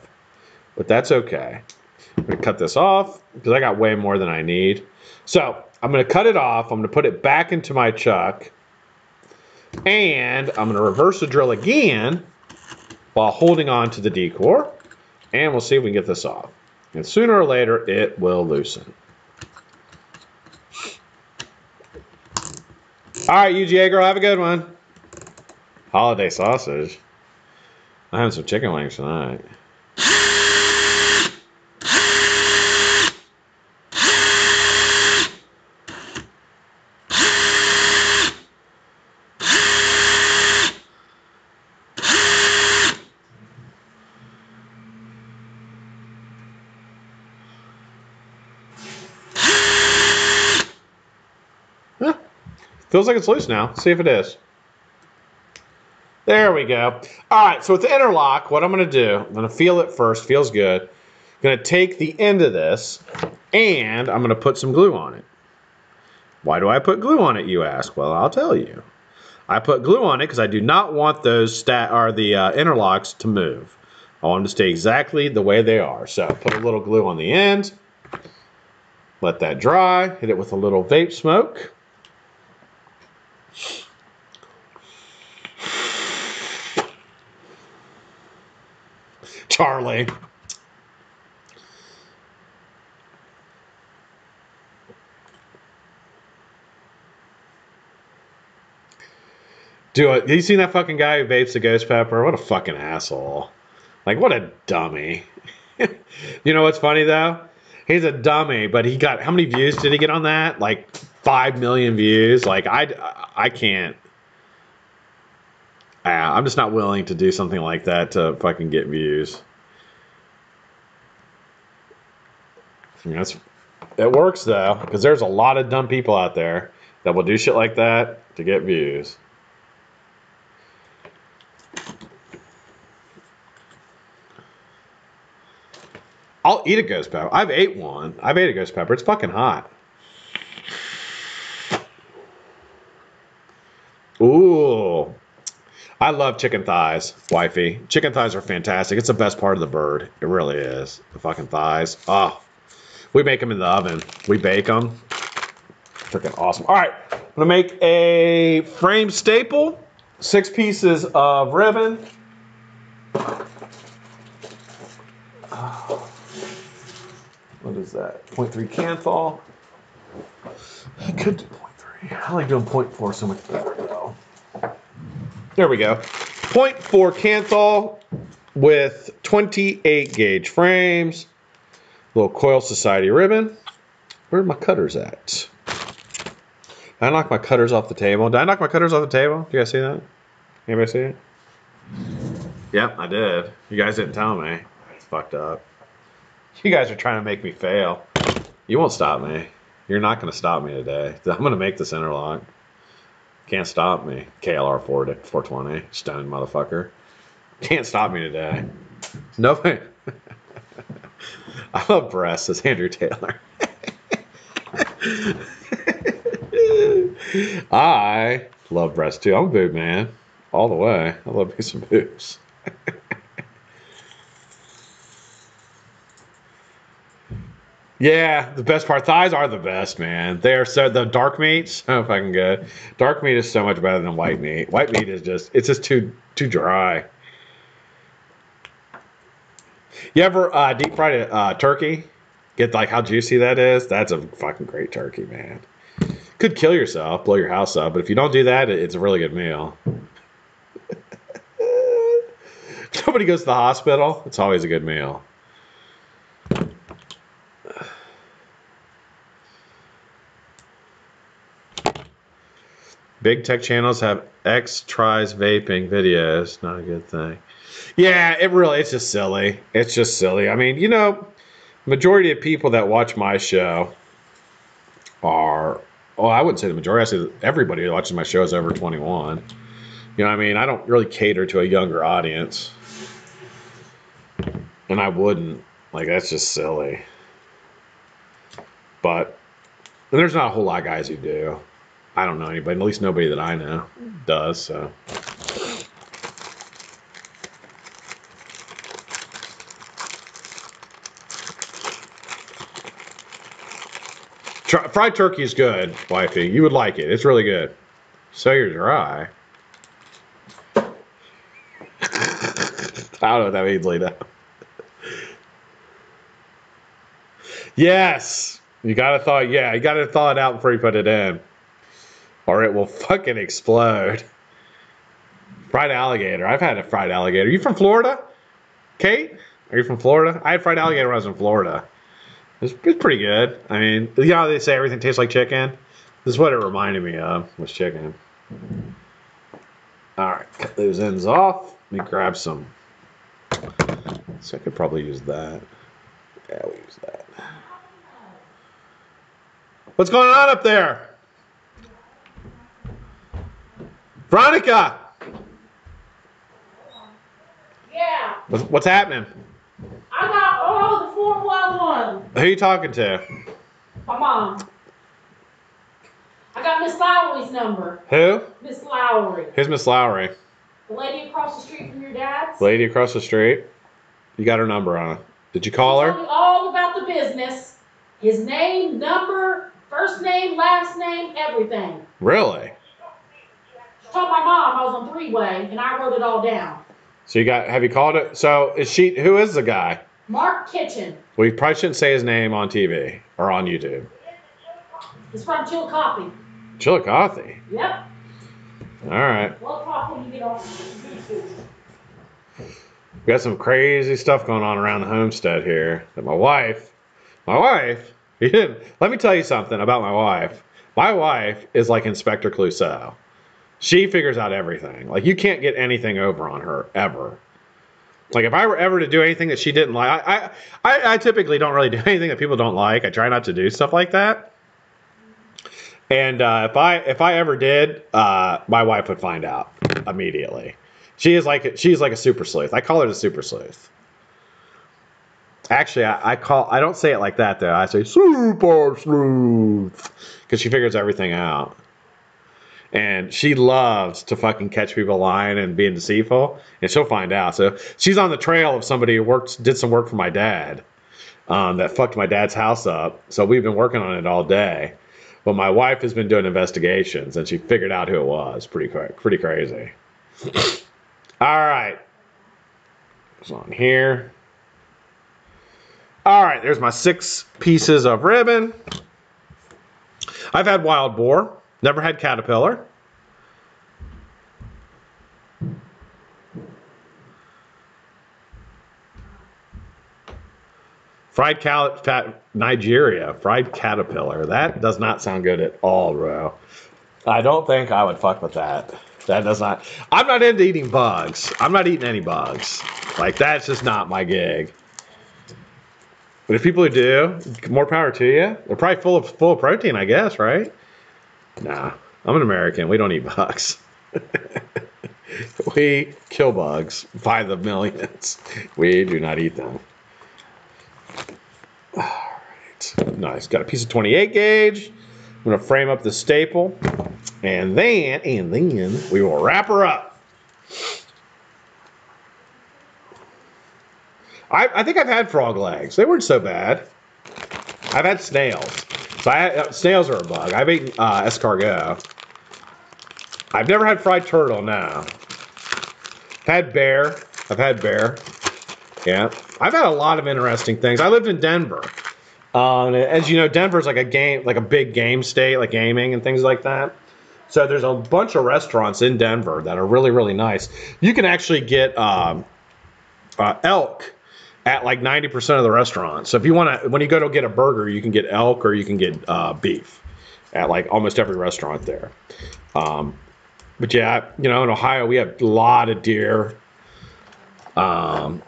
But that's okay. I'm going to cut this off because I got way more than I need. So, I'm going to cut it off. I'm going to put it back into my chuck. And I'm going to reverse the drill again while holding on to the decor. And we'll see if we can get this off. And sooner or later, it will loosen. All right, UGA girl, have a good one. Holiday sausage. I'm having some chicken wings tonight. Huh. Feels like it's loose now. Let's see if it is. There we go. All right, so with the interlock, what I'm going to do, I'm going to feel it first. Feels good. I'm going to take the end of this, and I'm going to put some glue on it. Why do I put glue on it, you ask? Well, I'll tell you. I put glue on it because I do not want those interlocks to move. I want them to stay exactly the way they are. So put a little glue on the end. Let that dry. Hit it with a little vape smoke. Charlie. Do it. You seen that fucking guy who vapes the ghost pepper? What a fucking asshole. Like, what a dummy. You know what's funny, though? He's a dummy, but he got... How many views did he get on that? Like, 5 million views. Like, I can't... I'm just not willing to do something like that to fucking get views. I mean, it works, though, because there's a lot of dumb people out there that will do shit like that to get views. I'll eat a ghost pepper. I've ate one. I've ate a ghost pepper. It's fucking hot. Ooh. I love chicken thighs, wifey. Chicken thighs are fantastic. It's the best part of the bird. It really is. The fucking thighs. Oh. We make them in the oven. We bake them. freaking awesome. All right, I'm gonna make a frame staple, 6 pieces of ribbon. What is that? 0.3 Canthol. I could do 0.3. I like doing 0.4 so much better though. There we go. 0.4 Canthol with 28 gauge frames. Little Coil Society ribbon. Where are my cutters at? Did I knock my cutters off the table? Did I knock my cutters off the table? Do you guys see that? Anybody see it? Yep, I did. You guys didn't tell me. It's fucked up. You guys are trying to make me fail. You won't stop me. You're not going to stop me today. I'm going to make this interlock. Can't stop me. KLR 420. Stunning motherfucker. Can't stop me today. Nobody. I love breasts, says Andrew Taylor. I love breasts too. I'm a boob man. All the way. I love me some boobs. Yeah, the best part. Thighs are the best, man. They're so, the dark meats, so fucking good. Dark meat is so much better than white meat. White meat is just, it's just too dry. You ever deep fried a turkey? Get like how juicy that is? That's a fucking great turkey, man. Could kill yourself, blow your house up, but if you don't do that, it's a really good meal. If nobody goes to the hospital, it's always a good meal. Big tech channels have X tries vaping videos. Not a good thing. Yeah, it's just silly. It's just silly. I mean, you know, majority of people that watch my show are, well, I wouldn't say the majority. I say everybody who watches my show is over 21. You know what I mean? I don't really cater to a younger audience. And I wouldn't. Like, that's just silly. But there's not a whole lot of guys who do. I don't know anybody, at least nobody that I know does, so. Fried turkey is good, wifey. You would like it. It's really good. So you're dry. I don't know what that means, Lena. Yes. You gotta thaw it out before you put it in. Or it will fucking explode. Fried alligator. I've had a fried alligator. Are you from Florida? Kate? Are you from Florida? I had fried alligator when I was in Florida. It's pretty good. I mean, you know how they say everything tastes like chicken? This is what it reminded me of, was chicken. Alright, cut those ends off. Let me grab some. So I could probably use that. Yeah, we'll use that. What's going on up there? Veronica! Yeah. What's happening? I got all the 411. Who are you talking to? My mom. I got Miss Lowry's number. Who? Miss Lowry. Who's Miss Lowry? The lady across the street from your dad's. Lady across the street? You got her number on. Did you call her? Told me all about the business. His name, number, first name, last name, everything. Really? Told my mom I was on three-way, and I wrote it all down. So have you called it? So who is the guy? Mark Kitchen. Well, you probably shouldn't say his name on TV or on YouTube. It's from Chillicothe. Chillicothe? Yep. All right. We'll talk when you get off YouTube. We got some crazy stuff going on around the homestead here. That my wife, let me tell you something about my wife. My wife is like Inspector Clouseau. She figures out everything. Like, you can't get anything over on her, ever. Like, if I were ever to do anything that she didn't like, I typically don't really do anything that people don't like. I try not to do stuff like that. And if I ever did, my wife would find out immediately. She's like a super sleuth. I call her the super sleuth. Actually, I don't say it like that though. I say super sleuth because she figures everything out. And she loves to fucking catch people lying and being deceitful, and she'll find out. So she's on the trail of somebody who did some work for my dad, that fucked my dad's house up. So we've been working on it all day. Well, my wife has been doing investigations, and she figured out who it was. Pretty crazy. All right. It's on here. All right, there's my 6 pieces of ribbon. I've had wild boar, never had caterpillar. Nigeria, fried caterpillar. That does not sound good at all, bro. I don't think I would fuck with that. That does not. I'm not into eating bugs. I'm not eating any bugs. Like, that's just not my gig. But if people who do, more power to you. They're probably full of protein, I guess, right? Nah, I'm an American. We don't eat bugs. We kill bugs by the millions. We do not eat them. All right, nice. Got a piece of 28 gauge. I'm gonna frame up the staple, and then we will wrap her up. I think I've had frog legs. They weren't so bad. I've had snails. So snails are a bug. I've eaten escargot. I've never had fried turtle, no. I've had bear. Yeah. I've had a lot of interesting things. I lived in Denver. As you know, Denver's like a big game state, like gaming and things like that. So there's a bunch of restaurants in Denver that are really, really nice. You can actually get elk at like 90% of the restaurants. So if you want to, when you go to get a burger, you can get elk or you can get beef at like almost every restaurant there. But yeah, you know, in Ohio, we have a lot of deer. Let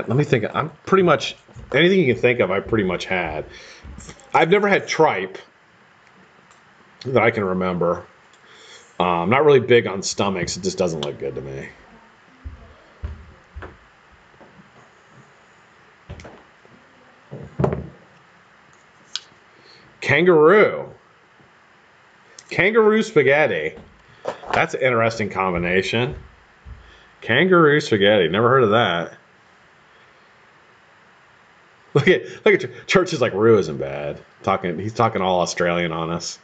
me think, I'm pretty much, anything you can think of, I've pretty much had. I've never had tripe that I can remember. I'm not really big on stomachs. It just doesn't look good to me. Kangaroo spaghetti. That's an interesting combination. Kangaroo spaghetti. Never heard of that. Look at Church is like, Roo isn't bad. He's talking all Australian on us.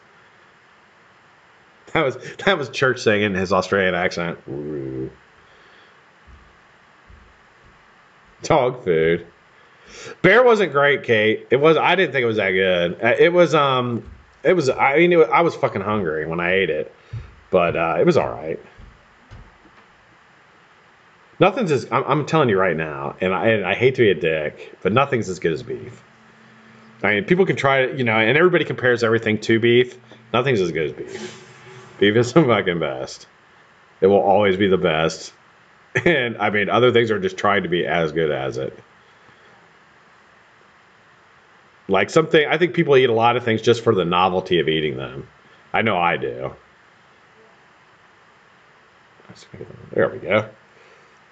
That was Church saying in his Australian accent. Roo. Dog food. Bear wasn't great, Kate. I didn't think it was that good. I was fucking hungry when I ate it, but it was all right. Nothing's as, I'm telling you right now, and I hate to be a dick, but nothing's as good as beef. I mean, people can try it, you know, and everybody compares everything to beef. Nothing's as good as beef. Beef is the fucking best. It will always be the best. And I mean, other things are just trying to be as good as it. Like I think people eat a lot of things just for the novelty of eating them. I know I do. There we go.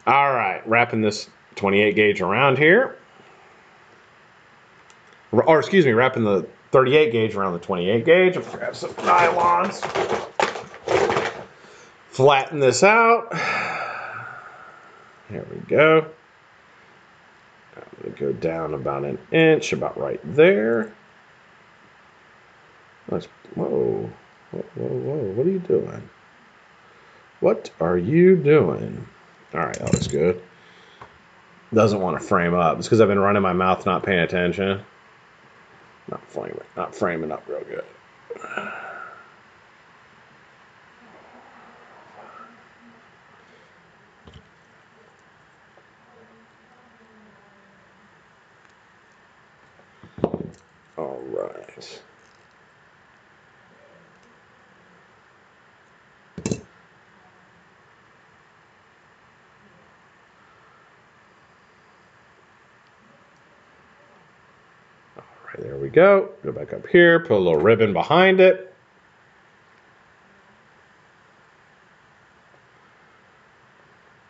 All right, wrapping this 28 gauge around here. Or excuse me, wrapping the 38 gauge around the 28 gauge. I'll grab some nylons. Flatten this out. There we go. I'm going to go down about an inch, about right there. Whoa. What are you doing? What are you doing? All right, that looks good. Doesn't want to frame up. It's because I've been running my mouth, not paying attention. Not framing up real good. All right. There we go. Go back up here, put a little ribbon behind it.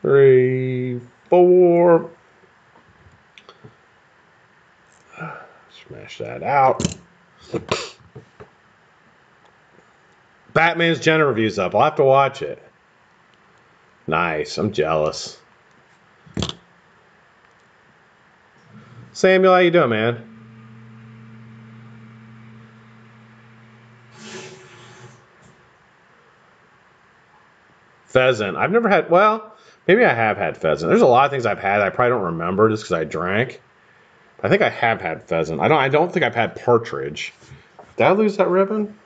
Three, four. Smash that out. Batman's Jenna review's up. I'll have to watch it. Nice. I'm jealous. Samuel, how you doing, man? Pheasant. I've never had, well, maybe I have had pheasant. There's a lot of things I've had I probably don't remember just because I drank. I think I have had pheasant. I don't think I've had partridge. Did I lose that ribbon?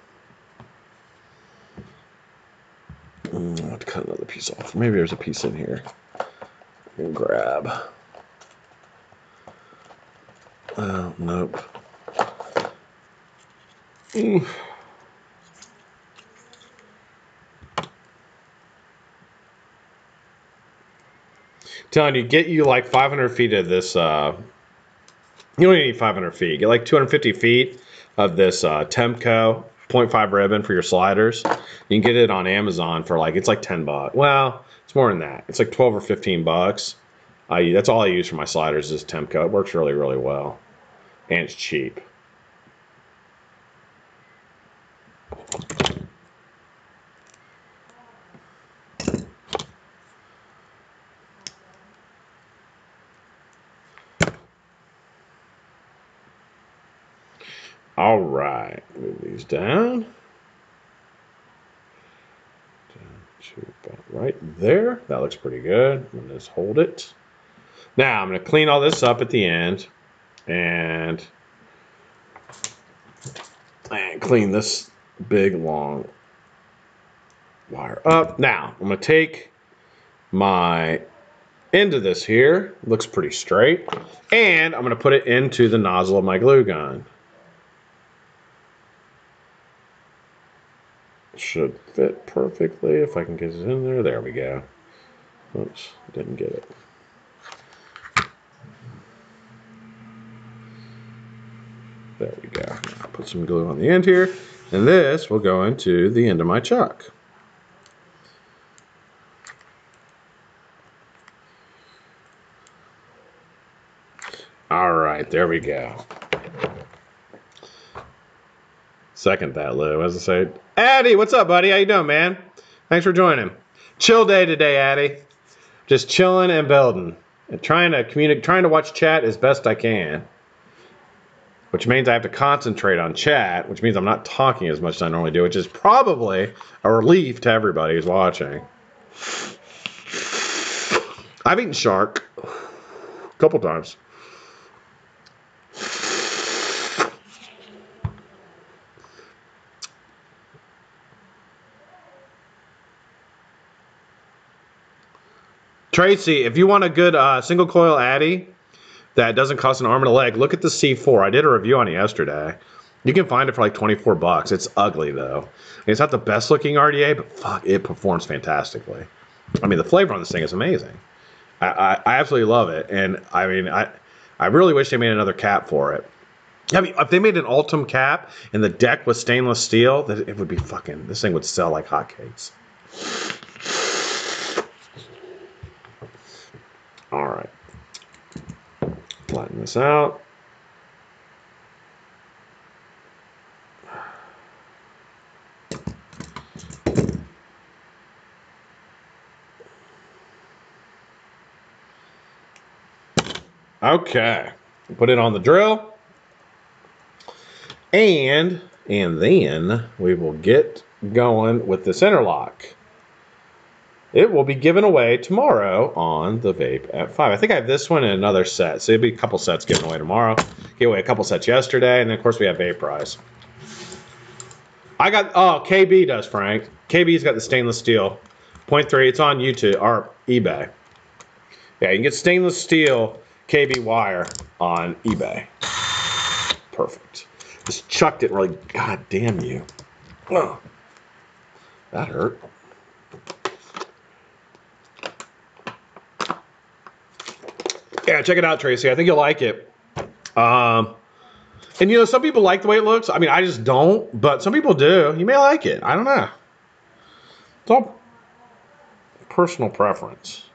I'll have to cut another piece off. Maybe there's a piece in here. I can grab. Oh, nope. Telling you, get you like 500 feet of this. You don't even need 500 feet. Get like 250 feet of this Temco 0.5 ribbon for your sliders. You can get it on Amazon for like, it's like 10 bucks. Well, it's more than that. It's like 12 or 15 bucks. That's all I use for my sliders is Temco. It works really, really well. And it's cheap. All right, move these down. Down to about right there. That looks pretty good. I'm gonna just hold it. Now I'm gonna clean all this up at the end and clean this big long wire up. Now I'm gonna take my end of this here. Looks pretty straight. And I'm gonna put it into the nozzle of my glue gun. Should fit perfectly if I can get it in there. There we go. Oops, didn't get it. There we go. I'll put some glue on the end here, and this will go into the end of my chuck. All right, there we go. Second that, Lou. As I say, Addy, what's up, buddy? How you doing, man? Thanks for joining. Chill day today, Addy. Just chilling and building, and trying to communicate, trying to watch chat as best I can. Which means I have to concentrate on chat, which means I'm not talking as much as I normally do, which is probably a relief to everybody who's watching. I've eaten shark a couple times. Tracy, if you want a good single coil Addy that doesn't cost an arm and a leg, look at the C4. I did a review on it yesterday. You can find it for like 24 bucks. It's ugly though. It's not the best looking RDA, but fuck, it performs fantastically. I mean, the flavor on this thing is amazing. I absolutely love it. And I mean, I really wish they made another cap for it. I mean, if they made an Ultim cap and the deck was stainless steel, that it would be fucking, this thing would sell like hotcakes. All right. Flatten this out. Okay. Put it on the drill. And then we will get going with this interlock. It will be given away tomorrow on the Vape at 5. I think I have this one and another set. So it'll be a couple sets given away tomorrow. Gave away a couple sets yesterday. And then, of course, we have Vape Prize. I got, oh, KB does, Frank. KB's got the stainless steel. 0.3. It's on YouTube or eBay. Yeah, you can get stainless steel KB wire on eBay. Perfect. Just chucked it really. God damn you. Oh, that hurt. Yeah, check it out, Tracy. I think you'll like it. And you know, some people like the way it looks. I mean, I just don't, but some people do. You may like it. I don't know. It's all personal preference.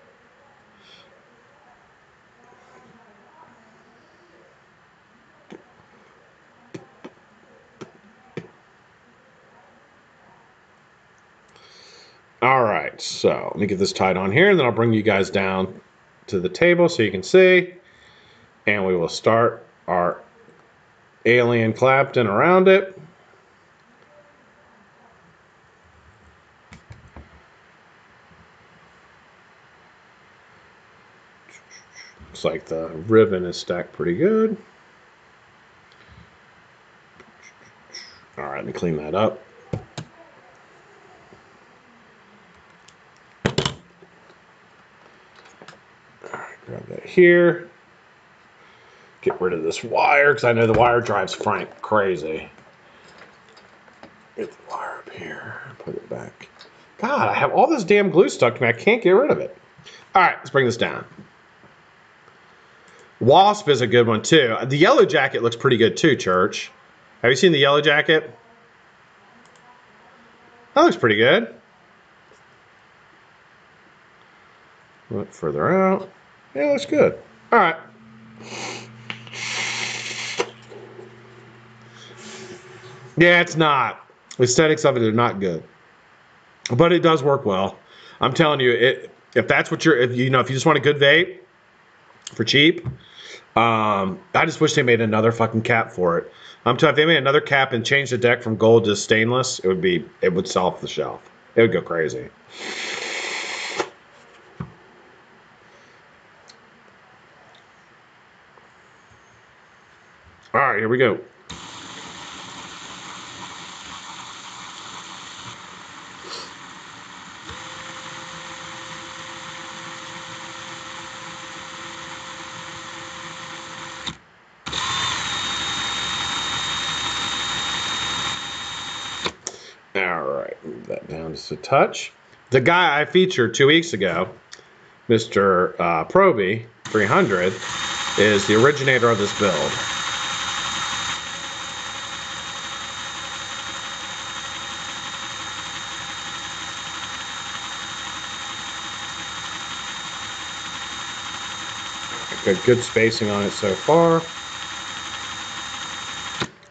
All right, so let me get this tied on here, and then I'll bring you guys down to the table so you can see. And we will start our alien Clapton around it. Looks like the ribbon is stacked pretty good. All right, let me clean that up. All right, grab that here. Get rid of this wire, because I know the wire drives Frank crazy. Get the wire up here, put it back. God, I have all this damn glue stuck to me. I can't get rid of it. All right, let's bring this down. Wasp is a good one too. The yellow jacket looks pretty good too, Church. Have you seen the yellow jacket? That looks pretty good. Look further out. Yeah, looks good. All right. Yeah, it's not. The aesthetics of it are not good, but it does work well. I'm telling you, if that's what if you just want a good vape for cheap, I just wish they made another fucking cap for it. I'm telling you, if they made another cap and changed the deck from gold to stainless, it would sell off the shelf. It would go crazy. All right, here we go. All right, move that down just a touch. The guy I featured 2 weeks ago, Mr. Proby 300, is the originator of this build. Got good spacing on it so far.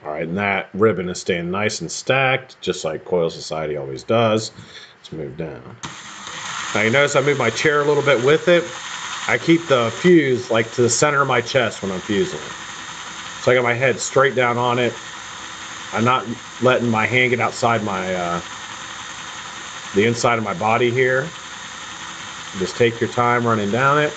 All right, and that ribbon is staying nice and stacked, just like Coil Society always does. Let's move down. Now you notice I moved my chair a little bit with it. I keep the fuse like to the center of my chest when I'm fusing it. So I got my head straight down on it. I'm not letting my hand get outside my the inside of my body here. Just take your time running down it.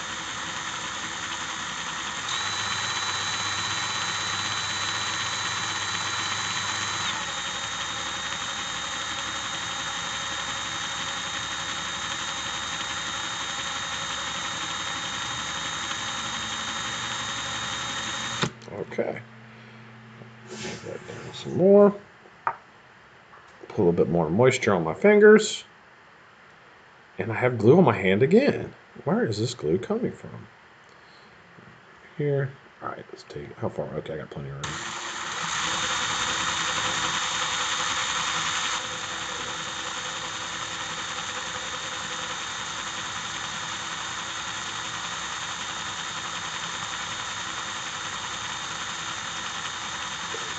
Okay. Move that down some more. Put a little bit more moisture on my fingers. And I have glue on my hand again. Where is this glue coming from? Here. All right, let's take it. How far? Okay, I got plenty of room.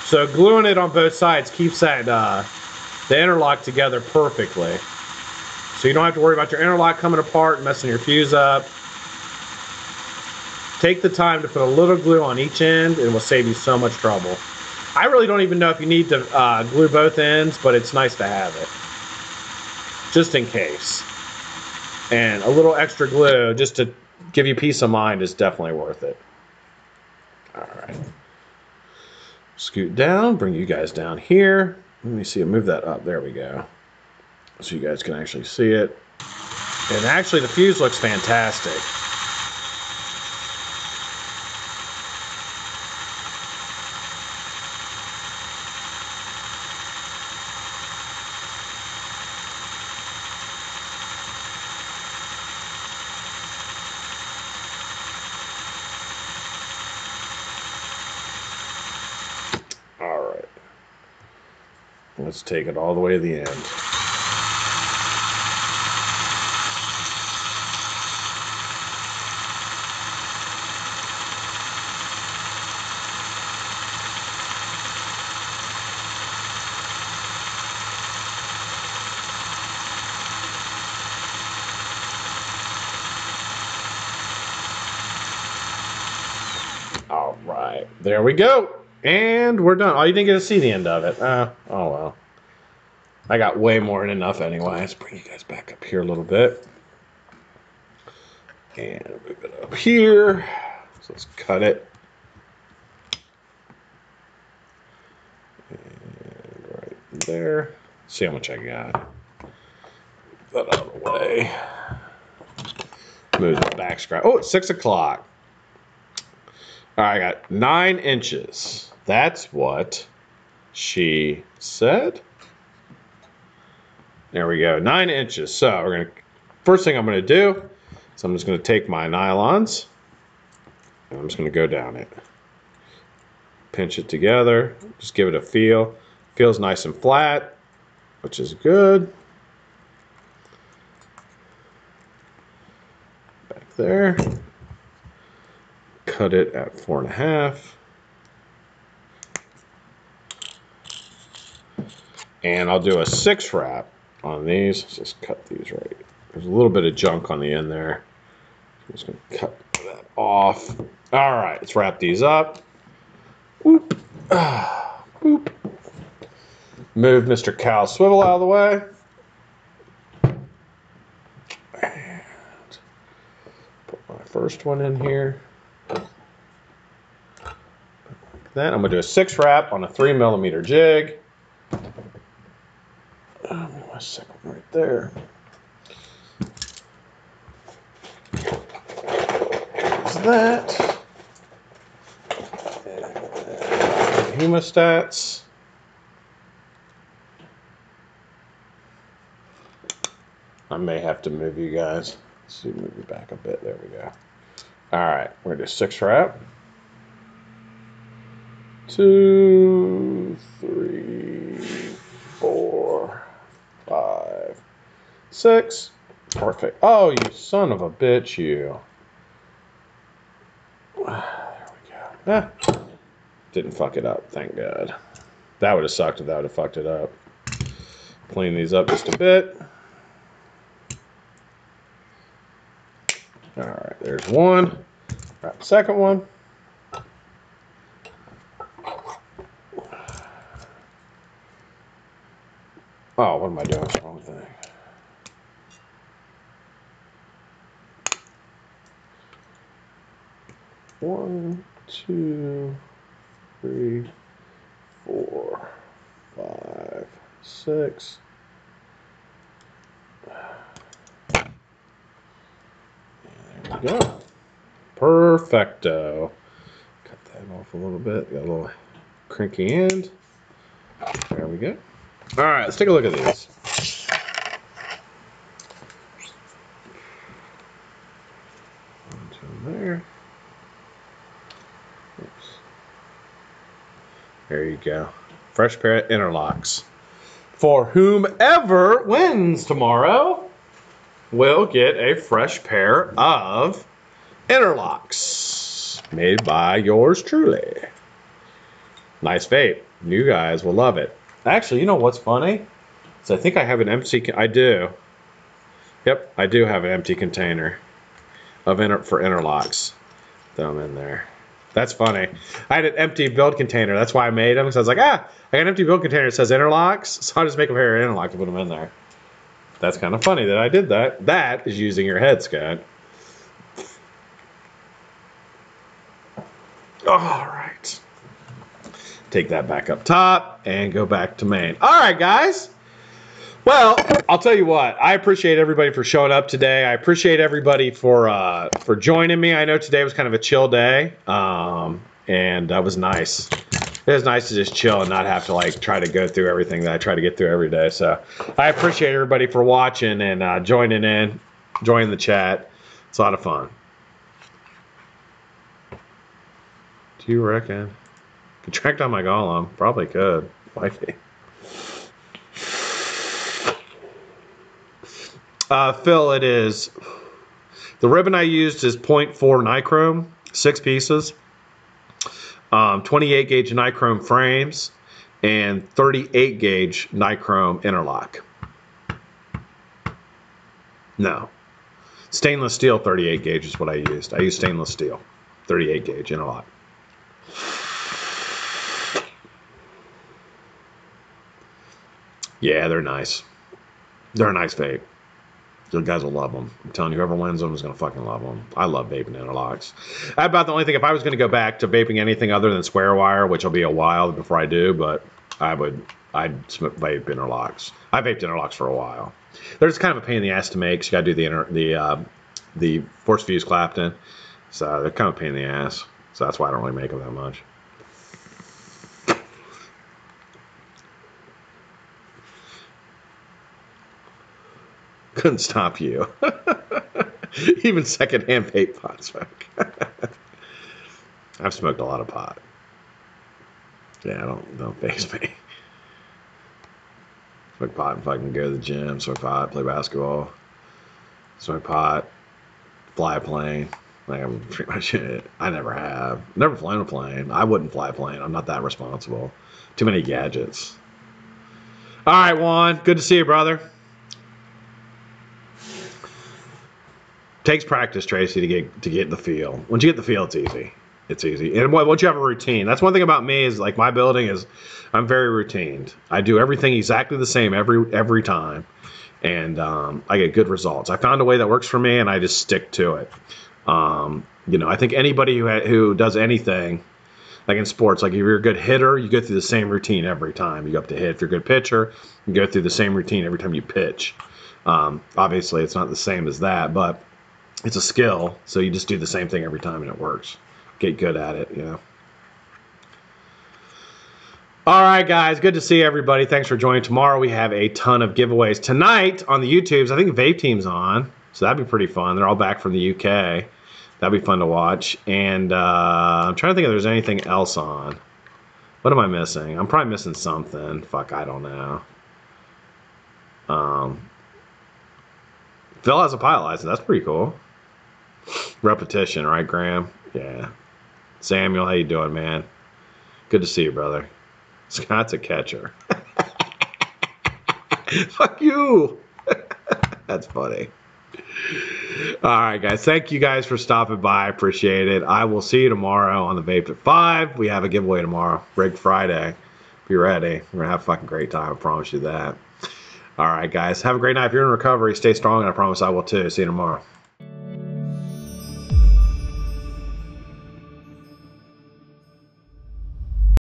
So gluing it on both sides keeps that the interlock together perfectly. So you don't have to worry about your interlock coming apart and messing your fuse up. Take the time to put a little glue on each end and it will save you so much trouble. I really don't even know if you need to glue both ends, but it's nice to have it. Just in case. And a little extra glue just to give you peace of mind is definitely worth it. All right. Scoot down, bring you guys down here. Let me see it, move that up. There we go. So you guys can actually see it. And actually the fuse looks fantastic. All right. Let's take it all the way to the end. All right, there we go. And we're done. Oh, you didn't get to see the end of it. Oh well. I got way more than enough anyway. Let's bring you guys back up here a little bit. And move it up here. So let's cut it. And right there. See how much I got. Put that out of the way. Move the back scratch. Oh, it's 6 o'clock. All right, I got 9 inches. That's what she said. There we go, 9 inches. So we're gonna, first thing I'm gonna do is I'm just gonna take my nylons and I'm just gonna go down it. Pinch it together, just give it a feel. Feels nice and flat, which is good. Back there. Cut it at 4.5. And I'll do a 6 wrap on these. Let's just cut these right. There's a little bit of junk on the end there. I'm just gonna cut that off. All right, let's wrap these up. Whoop. Whoop. Move Mr. Cow Swivel out of the way. And put my first one in here. Then I'm gonna do a 6 wrap on a 3mm jig. My second one right there. There's that. And hemostats. I may have to move you guys. Let's see, move you back a bit. There we go. All right, we're gonna do 6 wrap. 2, 3, 4, 5, 6. Perfect. Oh, you son of a bitch, you. There we go. Didn't fuck it up, thank God. That would have sucked if that would have fucked it up. Clean these up just a bit. All right, there's one. All right, second one. Oh, what am I doing? It's the wrong thing. One, 2, 3, 4, 5, 6. There we go. Perfecto. Cut that off a little bit. Got a little cranky end. There we go. All right, let's take a look at these. One, 2 there. Oops. There you go. Fresh pair of interlocks. For whomever wins tomorrow will get a fresh pair of interlocks made by yours truly. Nice vape. You guys will love it. Actually, you know what's funny? So I think I have an empty. I do. Yep, I do have an empty container of for interlocks. Throw them in there. That's funny. I had an empty build container. That's why I made them. So I was like, I got an empty build container that says interlocks. So I'll just make a pair of interlocks and put them in there. That's kind of funny that I did that. That is using your head, Scott. All right. Take that back up top and go back to main. All right, guys. Well, I'll tell you what. I appreciate everybody for showing up today. I appreciate everybody for joining me. I know today was kind of a chill day, and that was nice. It was nice to just chill and not have to like try to go through everything that I try to get through every day. So I appreciate everybody for watching and joining in, joining the chat. It's a lot of fun. Do you reckon? Could track down my golem? Probably could. Wifey. Phil, it is. The ribbon I used is 0.4 nichrome, 6 pieces. 28 gauge nichrome frames and 38 gauge nichrome interlock. No. Stainless steel 38 gauge is what I used. I used stainless steel 38 gauge interlock. Yeah, they're nice. They're a nice vape. You guys will love them. I'm telling you, whoever wins them is going to fucking love them. I love vaping interlocks. About the only thing, if I was going to go back to vaping anything other than square wire, which will be a while before I do, but I'd vape interlocks. I vaped interlocks for a while. They're just kind of a pain in the ass to make. So you got to do the force fuse Clapton. So they're kind of a pain in the ass. So that's why I don't really make them that much. Couldn't stop you. Even secondhand vape pot smoke. I've smoked a lot of pot. Yeah, don't faze me. Smoke pot and fucking go to the gym. Smoke pot, play basketball. Smoke pot, fly a plane. Like, I'm pretty much it. I never have. Never flown a plane. I wouldn't fly a plane. I'm not that responsible. Too many gadgets. All right, Juan. Good to see you, brother. Takes practice, Tracy, to get the feel. Once you get the feel, it's easy. It's easy. And once you have a routine, that's one thing about me is like my building is I'm very routined. I do everything exactly the same every time, and I get good results. I found a way that works for me, and I just stick to it. You know, I think anybody who does anything, like in sports, like if you're a good hitter, you go through the same routine every time you go up to hit. If you're a good pitcher, you go through the same routine every time you pitch. Obviously, it's not the same as that, but it's a skill, so you just do the same thing every time and it works. Get good at it, you know. All right, guys, good to see everybody. Thanks for joining. Tomorrow we have a ton of giveaways. Tonight on the YouTubes, I think the Vape Team's on, so that'd be pretty fun. They're all back from the UK. That'd be fun to watch. And I'm trying to think if there's anything else on. What am I missing? I'm probably missing something. Fuck, I don't know. Phil has a pilot license. That's pretty cool. Repetition, right, Graham? Yeah. Samuel, how you doing, man? Good to see you, brother. Scott's a catcher. Fuck you. That's funny. All right, guys. Thank you guys for stopping by. I appreciate it. I will see you tomorrow on the Vape at 5. We have a giveaway tomorrow. Rig Friday. Be ready. We're going to have a fucking great time. I promise you that. All right, guys. Have a great night. If you're in recovery, stay strong, and I promise I will too. See you tomorrow.